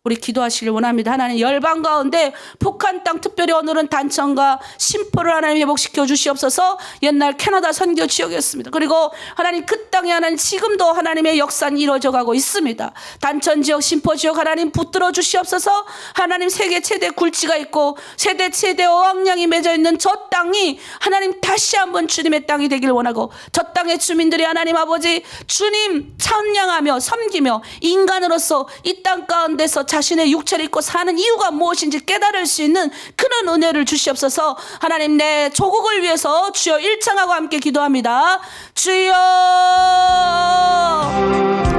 [SPEAKER 1] 우리 기도하시길 원합니다. 하나님 열방 가운데 북한 땅 특별히 오늘은 단천과 신포를 하나님 회복시켜 주시옵소서. 옛날 캐나다 선교 지역이었습니다. 그리고 하나님 그 땅에 하나님 지금도 하나님의 역사는 이루어져 가고 있습니다. 단천 지역 신포 지역 하나님 붙들어 주시옵소서. 하나님 세계 최대 굴지가 있고 세계 최대 어항량이 맺어 있는 저 땅이 하나님 다시 한번 주님의 땅이 되길 원하고 저 땅의 주민들이 하나님 아버지 주님 찬양하며 섬기며 인간으로서 이 땅 가운데서 자신의 육체를 입고 사는 이유가 무엇인지 깨달을 수 있는 그런 은혜를 주시옵소서. 하나님 내 조국을 위해서 주여 일창하고 함께 기도합니다. 주여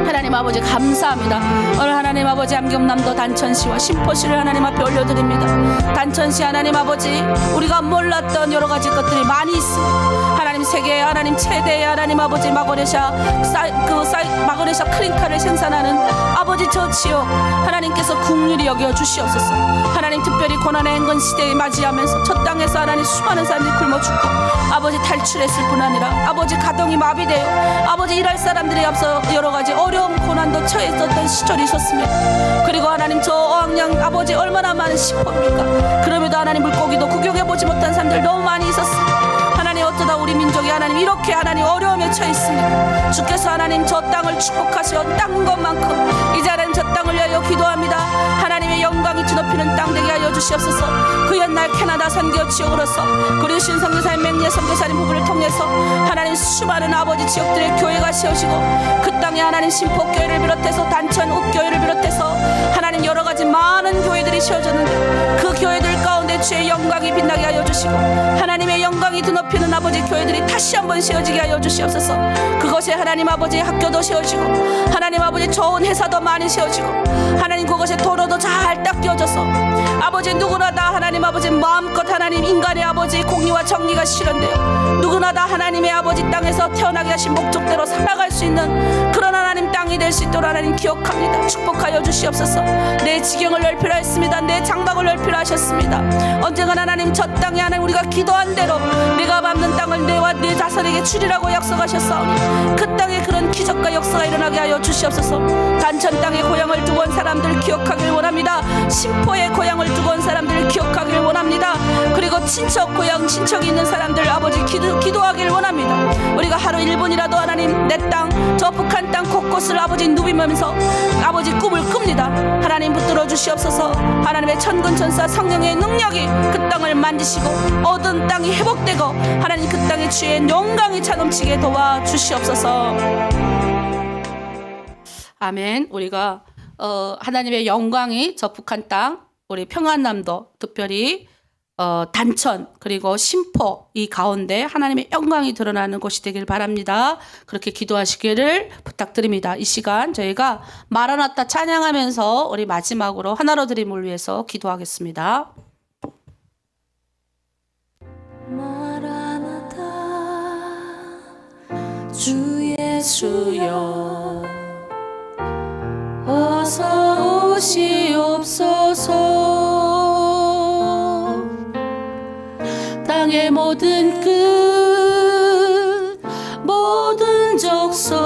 [SPEAKER 1] 하나님 아버지 감사합니다. 오늘 하나님 아버지 암경남도 단천시와 신포시를 하나님 앞에 올려드립니다. 단천시 하나님 아버지 우리가 몰랐던 여러 가지 것들이 많이 있습니다. 하나님 세계의 하나님 최대의 하나님 아버지 마그네샤 크린카를 생산하는 아버지 저 지역 하나님께서 국률이 여겨 주시옵소서. 하나님 특별히 고난의 행군 시대에 맞이하면서 저 땅에서 하나님 수많은 사람들이 굶어 죽고 아버지 탈출했을 뿐 아니라 아버지 가정이 마비되어 아버지 일할 사람들이 앞서 여러 가지 어려움 고난도 처했었던 시절이 있었습니다. 그리고 하나님 저 어항양 아버지 얼마나 많은 시포입니까? 그럼에도 하나님 물고기도 구경해보지 못한 사람들 너무 많이 있었습니다. 하나님 어쩌다 우리 민족이 하나님 이렇게 하나님 어려움에 처해 있습니까? 주께서 하나님 저 땅을 축복하시어 땅 것만큼 이제 하나님 저 땅을 위하여 기도합니다. 하나님의 영광이 드높이는 땅 되게 하여 주시옵소서. 그 옛날 캐나다 선교 지역으로서 그리고 신선교사님 맹리의 선교사님 부부를 통해서 하나님 수많은 아버지 지역들의 교회가 세우시고 그 땅에 하나님 신포교회를 비롯해서 단천 읍교회를 비롯해서 하나님 여러 가지 많은 교회들이 세워졌는데 그 교회들 가운데 주의 영광이 빛나게 하여 주시고 하나님의 영광이 드높이는 아버지 교회들이 다시 한번 세워지게 하여 주시옵소서. 그것에 하나님 아버지 학교도 세워지고 하나님 아버지 좋은 회사도 많이 세워지고 하나님 그것에 도로도 잘 닦여져서 아버지 누구나 다 하나님 아버지 마음껏 하나님 인간의 아버지 공의와 정의가 실현되어 누구나 다 하나님의 아버지 땅에서 태어나게 하신 목적대로 살아갈 수 있는 그런 하나님 땅이 될 수 있도록 하나님 기억합니다. 축복하여 주시옵소서. 내 지경을 넓히라 했습니다. 내 장막을 넓히라 하셨습니다. 언젠가 하나님 저 땅에 하나님 우리가 기도한 대로 내가 밟는 땅을 내와 내 자손에게 주리라고 약속하셨사오니 그 땅에 그런 기적과 역사가 일어나게 하여 주시옵소서. 단천 땅에 고향을 두고 온 사람들 기억하길 원합니다. 신포에 고향을 두고 온 사람들 기억하길 원합니다. 그리고 친척 고향 친척이 있는 사람들 아버지 기도하길 원합니다. 우리가 하루 1분이라도 하나님 내 땅 저 북한 땅 곳곳을 아버지 누비면서 아버지 꿈을 꿉니다. 하나님 붙들어 주시옵소서. 하나님의 천군천사 성령의 능력이 그 땅을 만지시고 얻은 땅이 회복되고 하나님 그 땅에 주의 영광이 차넘치게 도와주시옵소서. 아멘. 우리가 하나님의 영광이 저 북한 땅 우리 평안남도 특별히 단천 그리고 신포 이 가운데 하나님의 영광이 드러나는 곳이 되길 바랍니다. 그렇게 기도하시기를 부탁드립니다. 이 시간 저희가 마라나타 찬양하면서 우리 마지막으로 하나로 드림을 위해서 기도하겠습니다.
[SPEAKER 2] 마라나타 주 예수여 어서 오시옵소서. 땅의 모든 끝 모든 족속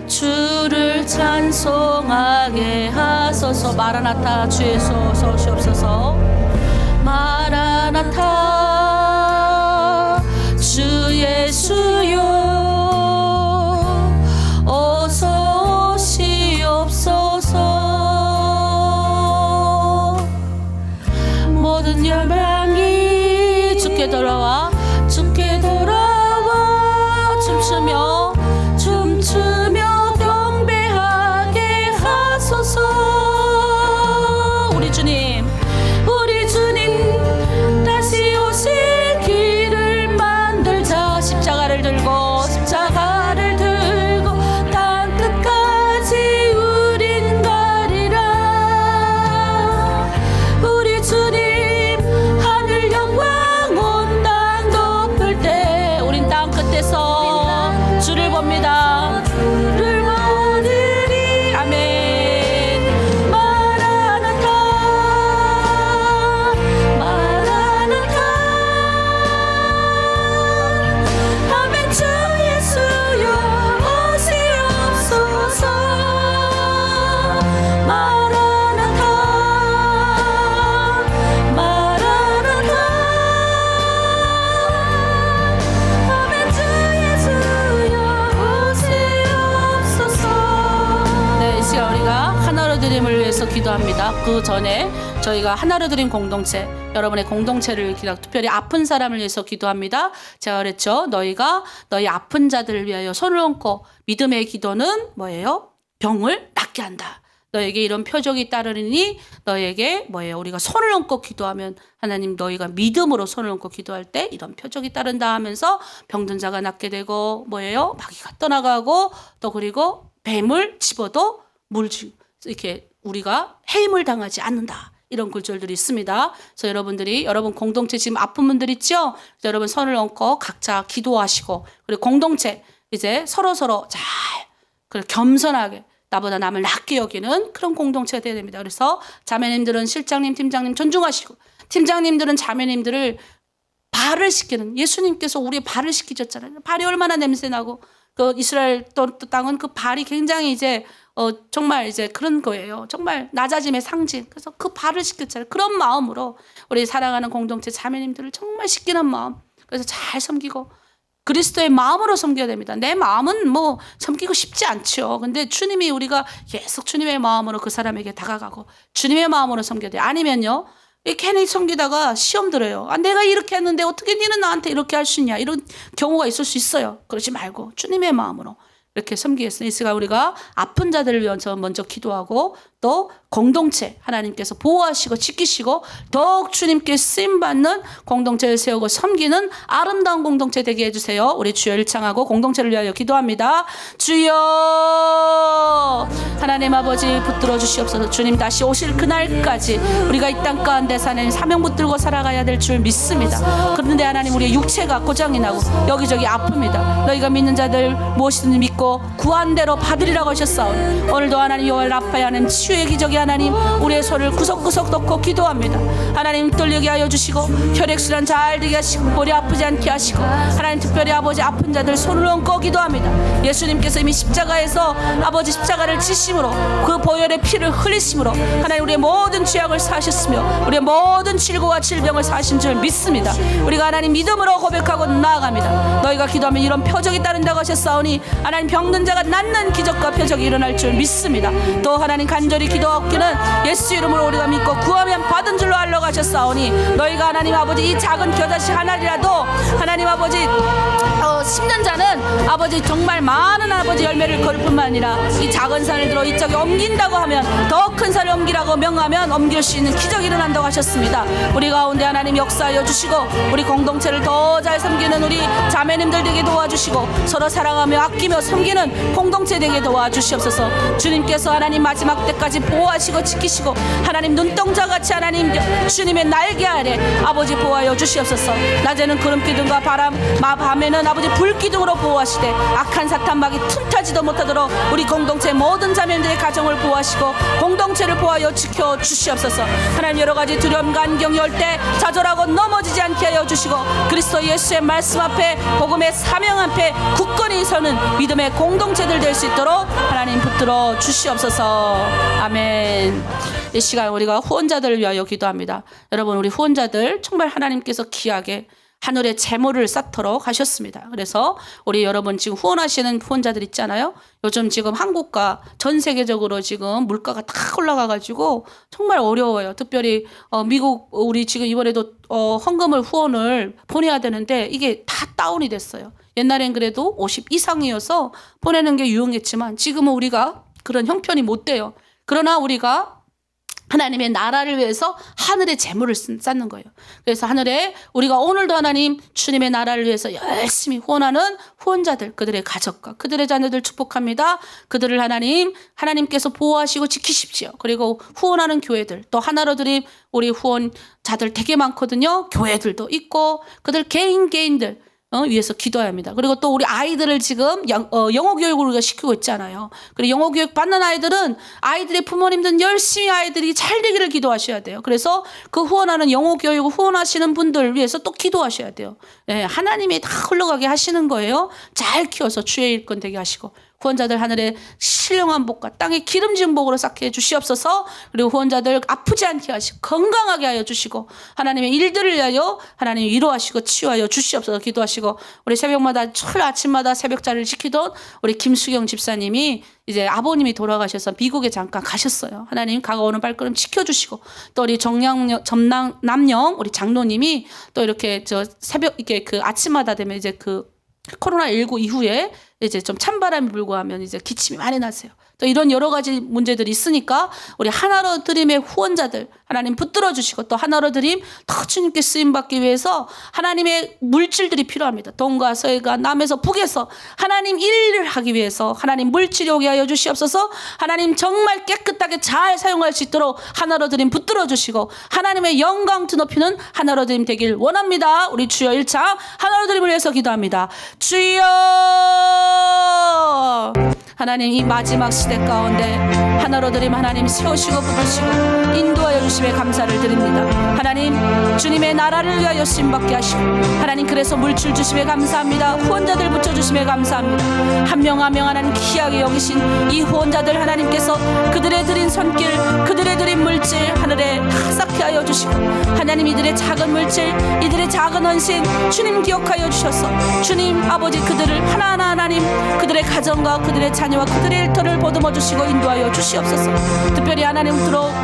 [SPEAKER 2] 주를 찬송하게 하소서. 마라나타 주 예수 어서 오시옵소서. 마라나타 주 예수여 어서 오시옵소서. 모든 열방이 주께 돌아와 주께 돌아와 춤추며 경배하게 하소서. 우리 주님 다시 오실 길을 만들자. 십자가를 들고 땅 끝까지 우린 가리라. 우리 주님 하늘 영광 온 땅 덮을 때 우린 땅 끝에서 주를 봅니다. 주를 보느니 아멘. 마라나타 아멘. 주 예수여 오시옵소서. 마라나타 아멘. 주 예수여 오시옵소서.
[SPEAKER 1] 네, 이 시간 우리가 하나로 드림을 위해서 기도합니다. 그 전에 저희가 하나로 드림 공동체 여러분의 공동체를 특별히 아픈 사람을 위해서 기도합니다. 제가 그랬죠. 너희가 너희 아픈 자들을 위하여 손을 얹고 믿음의 기도는 뭐예요? 병을 낫게 한다. 너에게 이런 표적이 따르니 너에게 뭐예요? 우리가 손을 얹고 기도하면 하나님 너희가 믿음으로 손을 얹고 기도할 때 이런 표적이 따른다 하면서 병든 자가 낫게 되고 뭐예요? 마귀가 떠나가고 또 그리고 뱀을 집어도 이렇게 우리가 해임을 당하지 않는다. 이런 구절들이 있습니다. 그래서 여러분 공동체 지금 아픈 분들 있죠? 그래서 여러분 손을 얹고 각자 기도하시고 그리고 공동체 이제 서로 잘 그리고 겸손하게 나보다 남을 낮게 여기는 그런 공동체가 되어야 됩니다. 그래서 자매님들은 실장님, 팀장님 존중하시고 팀장님들은 자매님들을 발을 씻기는 예수님께서 우리의 발을 씻기셨잖아요. 발이 얼마나 냄새나고 그 이스라엘 땅은 그 발이 굉장히 이제 정말 이제 그런 거예요. 정말 낮아짐의 상징. 그래서 그 발을 씻겼잖아요. 그런 마음으로 우리 사랑하는 공동체 자매님들을 정말 씻기는 마음. 그래서 잘 섬기고 그리스도의 마음으로 섬겨야 됩니다. 내 마음은 뭐 섬기고 싶지 않죠. 근데 주님이 우리가 계속 주님의 마음으로 그 사람에게 다가가고 주님의 마음으로 섬겨야 돼요. 아니면요. 괜히 섬기다가 시험 들어요. 내가 이렇게 했는데 어떻게 니는 나한테 이렇게 할 수 있냐. 이런 경우가 있을 수 있어요. 그러지 말고 주님의 마음으로 이렇게 섬기겠습니다. 이 시간 우리가 아픈 자들을 위해서 먼저 기도하고 또 공동체 하나님께서 보호하시고 지키시고 더욱 주님께 쓰임받는 공동체를 세우고 섬기는 아름다운 공동체 되게 해주세요. 우리 주여를 창하고 공동체를 위하여 기도합니다. 주여 하나님 아버지 붙들어 주시옵소서. 주님 다시 오실 그날까지 우리가 이 땅 가운데 하나님 사명 붙들고 살아가야 될 줄 믿습니다. 그런데 하나님 우리의 육체가 고장이 나고 여기저기 아픕니다. 너희가 믿는 자들 무엇이든지 믿고 구한 대로 받으리라고 하셨사오니 오늘도 하나님 여호와 라파야 하나님 치유의 기적이 하나님 우리의 손을 구석구석 넣고 기도합니다. 하나님 떨리게 하여 주시고 혈액순환 잘 되게 하시고 머리 아프지 않게 하시고 하나님 특별히 아버지 아픈 자들 손을 얹고 기도합니다. 예수님께서 이미 십자가에서 아버지 십자가를 지심으로 그 보혈의 피를 흘리심으로 하나님 우리의 모든 죄악을 사하셨으며 우리의 모든 질고와 질병을 사하신 줄 믿습니다. 우리가 하나님 믿음으로 고백하고 나아갑니다. 너희가 기도하면 이런 표적이 따른다고 하셨사오니 하나님 병든 자가 낫는 기적과 표적이 일어날 줄 믿습니다. 또 하나님 간절히 기도하기는 예수 이름으로 우리가 믿고 구하면 받은 줄로 알러 가셨사오니 너희가 하나님 아버지 이 작은 겨자씨 하나라도 하나님 아버지 심는 자는 아버지 정말 많은 아버지 열매를 거둘 뿐만 아니라 이 작은 산을 들어 이쪽에 옮긴다고 하면 더 큰 산을 옮기라고 명하면 옮길 수 있는 기적이 일어난다고 하셨습니다. 우리 가운데 하나님 역사하여 주시고 우리 공동체를 더 잘 섬기는 우리 자매님들 되게 도와주시고 서로 사랑하며 아끼며 섬기는 공동체 되게 도와주시옵소서. 주님께서 하나님 마지막 때까지 보호하시고 지키시고 하나님 눈동자같이 하나님 주님의 날개 아래 아버지 보호하여 주시옵소서. 낮에는 구름 기둥과 바람 밤에는 아버지 불 기둥으로 보호하시되 악한 사탄 마귀 틈타지도 못하도록 우리 공동체 모든 자매들의 가정을 보호하시고 공동체를 보호하여 지켜 주시옵소서. 하나님 여러 가지 두려움과 안경이 올 때 좌절하고 넘어지지 않게 하여 주시고 그리스도 예수의 말씀 앞에 복음의 사명 앞에 굳건히 서는 믿음의 공동체들 될 수 있도록 하나님 붙들어 주시옵소서. 아멘. 이 시간 우리가 후원자들을 위하여 기도합니다. 여러분 우리 후원자들 정말 하나님께서 귀하게 하늘의 재물을 쌓도록 하셨습니다. 그래서 우리 여러분 지금 후원하시는 후원자들 있잖아요. 요즘 지금 한국과 전 세계적으로 지금 물가가 다 올라가가지고 정말 어려워요. 특별히 미국 우리 지금 이번에도 헌금을 후원을 보내야 되는데 이게 다 다운이 됐어요. 옛날엔 그래도 50 이상이어서 보내는 게 유용했지만 지금은 우리가 그런 형편이 못 돼요. 그러나 우리가 하나님의 나라를 위해서 하늘의 재물을 쌓는 거예요. 그래서 하늘에 우리가 오늘도 하나님 주님의 나라를 위해서 열심히 후원하는 후원자들 그들의 가족과 그들의 자녀들 축복합니다. 그들을 하나님께서 보호하시고 지키십시오. 그리고 후원하는 교회들 또 하나로 드림 우리 후원자들 되게 많거든요. 교회들도 있고 그들 개인들 위해서 기도해야 합니다. 그리고 또 우리 아이들을 지금 영어 교육을 우리가 시키고 있잖아요. 그리고 영어 교육 받는 아이들은 아이들의 부모님들은 열심히 아이들이 잘 되기를 기도하셔야 돼요. 그래서 그 후원하는 영어 교육을 후원하시는 분들 위해서 또 기도하셔야 돼요. 네, 하나님이 다 흘러가게 하시는 거예요. 잘 키워서 주의 일꾼 되게 하시고 후원자들 하늘에 신령한 복과 땅에 기름진 복으로 쌓게 해주시옵소서. 그리고 후원자들 아프지 않게 하시고 건강하게 하여 주시고 하나님의 일들을 위하여 하나님 위로하시고 치유하여 주시옵소서. 기도하시고 우리 새벽마다 아침마다 새벽자를 지키던 우리 김수경 집사님이 이제 아버님이 돌아가셔서 미국에 잠깐 가셨어요. 하나님 가까워오는 발걸음 지켜주시고 또 우리 남영 우리 장로님이 또 이렇게 새벽 이렇게 그 아침마다 되면 이제 그 코로나19 이후에 이제 좀 찬바람이 불고 하면 이제 기침이 많이 나세요. 또 이런 여러 가지 문제들이 있으니까 우리 하나로 드림의 후원자들 하나님 붙들어 주시고, 또 하나로 드림 더 주님께 쓰임 받기 위해서 하나님의 물질들이 필요합니다. 동과 서해가 남에서 북에서 하나님 일을 하기 위해서 하나님 물질이 오게 하여 주시옵소서. 하나님 정말 깨끗하게 잘 사용할 수 있도록 하나로 드림 붙들어 주시고, 하나님의 영광 드높이는 하나로 드림 되길 원합니다. 우리 주여 1차 하나로 드림을 위해서 기도합니다. 주여, 하나님 이 마지막 시대 가운데 하나로 드림 하나님 세우시고 붙드시고 인도하여 주심에 감사를 드립니다. 하나님 주님의 나라를 위하여 쓰임받게 하시고, 하나님 그래서 물질 주심에 감사합니다. 후원자들 붙여주심에 감사합니다. 한 명 한 명 하나님 귀하게 여기신 이 후원자들 하나님께서 그들의 드린 손길, 그들의 드린 물질 하늘에 싹게 하여 주시고, 하나님 이들의 작은 물질, 이들의 작은 헌신 주님 기억하여 주셔서 주님 아버지 그들을 하나하나 하나님 그들의 가정과 그들의 자녀와 그들의 일터를 보듬어 주시고 인도하여 주시옵소서. 특별히 하나님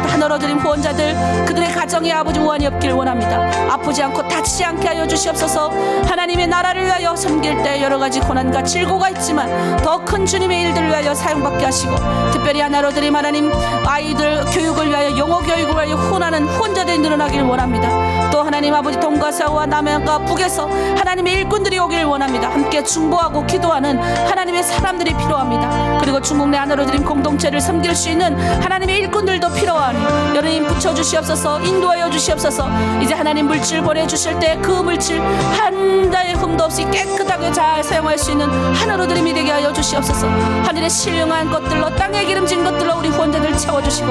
[SPEAKER 1] 하나로 드린 후원자들 그들의 가정에 아버지 우환이 없길 원합니다. 아프지 않고 다치지 않게 하여 주시옵소서. 하나님의 나라를 위하여 섬길 때 여러 가지 고난과 질고가 있지만 더 큰 주님의 일들을 위하여 사용받게 하시고, 특별히 하나로 드린 하나님 아이들 교육을 위하여 영어 교육을 위하여 후원하는 후원자들이 늘어나길 원합니다. 또 하나님 아버지 동과 서와 남과 북에서 하나님의 일꾼들이 오길 원합니다. 함께 중보하고 기도하는 하나님의 사람들이 필요합니다. 그리고 중국 내 하나로 드린 공동체를 섬길 수 있는 하나님의 일꾼들도 필요하니 여러분 붙여주시옵소서. 인도하여 주시옵소서. 이제 하나님 물질 보내주실 때 그 물질 한 자의 흠도 없이 깨끗하게 잘 사용할 수 있는 하나로 드림이 되게 하여 주시옵소서. 하늘의 신령한 것들로 땅에 기름진 것들로 우리 후원자들 채워주시고,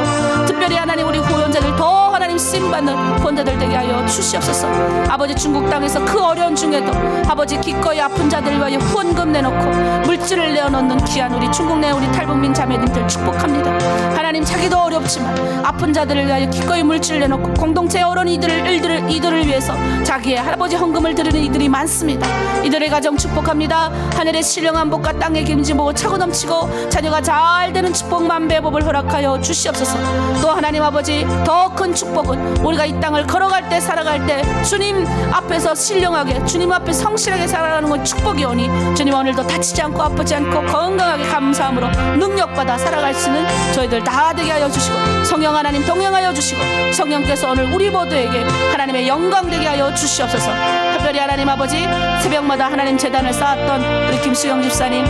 [SPEAKER 1] 특별히 하나님 우리 후원자들 더 하나님 쓰임받는 후원자들 되게 하여 주시옵소서. 아버지 중국 땅에서 그 어려운 중에도 아버지 기꺼이 아픈 자들 위하여 후원금 내놓고 물질을 내어놓는 귀한 우리 중국 내 우리 탈북민 자매님들 축복합니다. 하나님 자기도 어렵지만 아픈 자들을 위하여 기꺼이 물질을 내놓고 공동체의 어려운 이들을 위해서 자기의 아버지 헌금을 드리는 이들이 많습니다. 이들의 가정 축복합니다. 하늘의 신령한 복과 땅의 기름진 복을 차고 넘치고 자녀가 잘 되는 축복 만배의 복을 허락하여 주시옵소서. 또 하나님 아버지 더 큰 축복은 우리가 이 땅을 걸어갈 때 살아갈 때 주님 앞에서 신령하게 주님 앞에 성실하게 살아가는 건 축복이 오니 주님 오늘도 다치지 않고 아프지 않고 건강하게 감사함으로 능력받아 살아갈 수 있는 저희들 다 되게 하여 주시고, 성령 하나님 동행하여 주시고, 성령께서 오늘 우리 모두에게 하나님의 영광 되게 하여 주시옵소서. 특별히 하나님 아버지 새벽마다 하나님 재단을 쌓았던 우리 김수영 집사님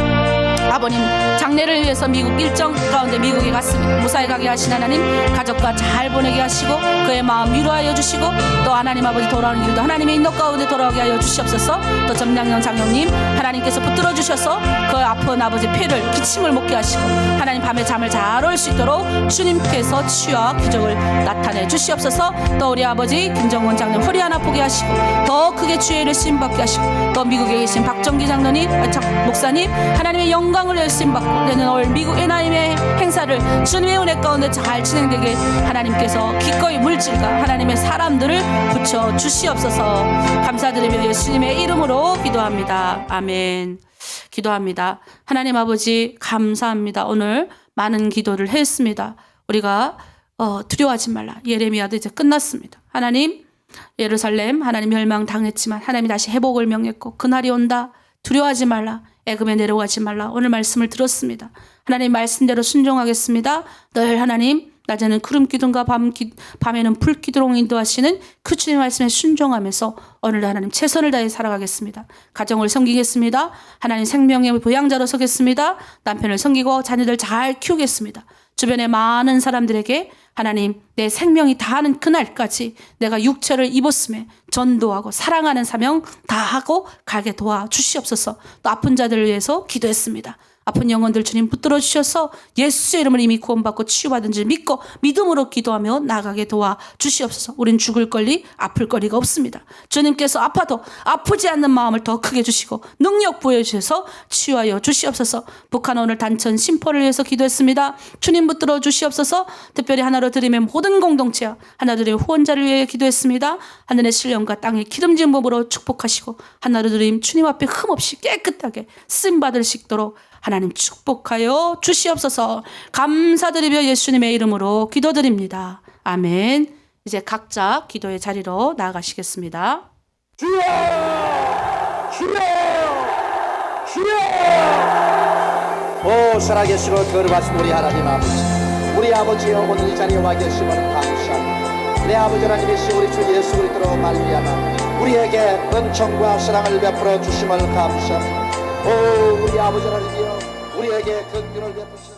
[SPEAKER 1] 아버님 장례를 위해서 미국 일정 가운데 미국에 갔습니다. 무사히 가게 하신 하나님 가족과 잘 보내게 하시고 그의 마음 위로하여 주시고, 또 하나님 아버지 돌아오는 길도 하나님의 인도 가운데 돌아오게 하여 주시옵소서. 또 점장영 장로님 하나님께서 붙들어 주셔서 그 아픈 아버지 폐를 기침을 먹게 하시고 하나님 밤에 잠을 잘 올 수 있도록 주님께서 치유와 기적을 나타내 주시옵소서. 또 우리 아버지 김정원 장로님 허리 하나 보게 하시고 더 크게 주의 쓰임 받게 하시고, 또 미국에 계신 박정기 장로님 목사님 하나님의 영광을 열심 받고 내년 5월 미국 NIM의 행사를 주님의 은혜 가운데 잘 진행되게 하나님께서 기꺼이 물질과 하나님의 사람들을 붙여 주시옵소서. 감사드리며 예수님의 이름으로 기도합니다. 아멘. 기도합니다. 하나님 아버지 감사합니다. 오늘 많은 기도를 했습니다. 우리가 두려워하지 말라. 예레미야도 이제 끝났습니다. 하나님 예루살렘 하나님 멸망당했지만 하나님이 다시 회복을 명했고 그날이 온다. 두려워하지 말라. 애굽에 내려가지 말라. 오늘 말씀을 들었습니다. 하나님 말씀대로 순종하겠습니다. 늘 하나님 낮에는 구름 기둥과 밤에는 불 기둥으로 인도하시는 그 주님의 말씀에 순종하면서 오늘도 하나님 최선을 다해 살아가겠습니다. 가정을 섬기겠습니다. 하나님 생명의 보양자로 서겠습니다. 남편을 섬기고 자녀들 잘 키우겠습니다. 주변의 많은 사람들에게 하나님 내 생명이 다하는 그날까지 내가 육체를 입었음에 전도하고 사랑하는 사명 다하고 가게 도와주시옵소서. 또 아픈 자들을 위해서 기도했습니다. 아픈 영혼들 주님 붙들어 주셔서 예수의 이름을 이미 구원받고 치유받은 줄 믿고 믿음으로 기도하며 나가게 도와주시옵소서. 우린 죽을 권리 아플 거리가 없습니다. 주님께서 아파도 아프지 않는 마음을 더 크게 주시고 능력 보여주셔서 치유하여 주시옵소서. 북한 오늘 단천 심포를 위해서 기도했습니다. 주님 붙들어 주시옵소서. 특별히 하나로 드림의 모든 공동체와 하나로 드림의 후원자를 위해 기도했습니다. 하늘의 신령과 땅의 기름진 몸으로 축복하시고 하나로 드림 주님 앞에 흠없이 깨끗하게 쓰임받을 수 있도록 하나님 축복하여 주시옵소서. 감사드리며 예수님의 이름으로 기도드립니다. 아멘. 이제 각자 기도의 자리로 나아가시겠습니다.
[SPEAKER 3] 주여! 주여! 주여! 오 살아계시고 거룩하신 우리 하나님 아버지, 우리 아버지여 오늘 이 자리에 와 계심을 감사합니다. 내 아버지 하나님이시 우리 주 예수 그리스도로 말미암아 우리에게 은총과 사랑을 베풀어 주심을 감사합니다. 오 우리 아버지 하나님이여 우리에게 긍휼을 베푸시는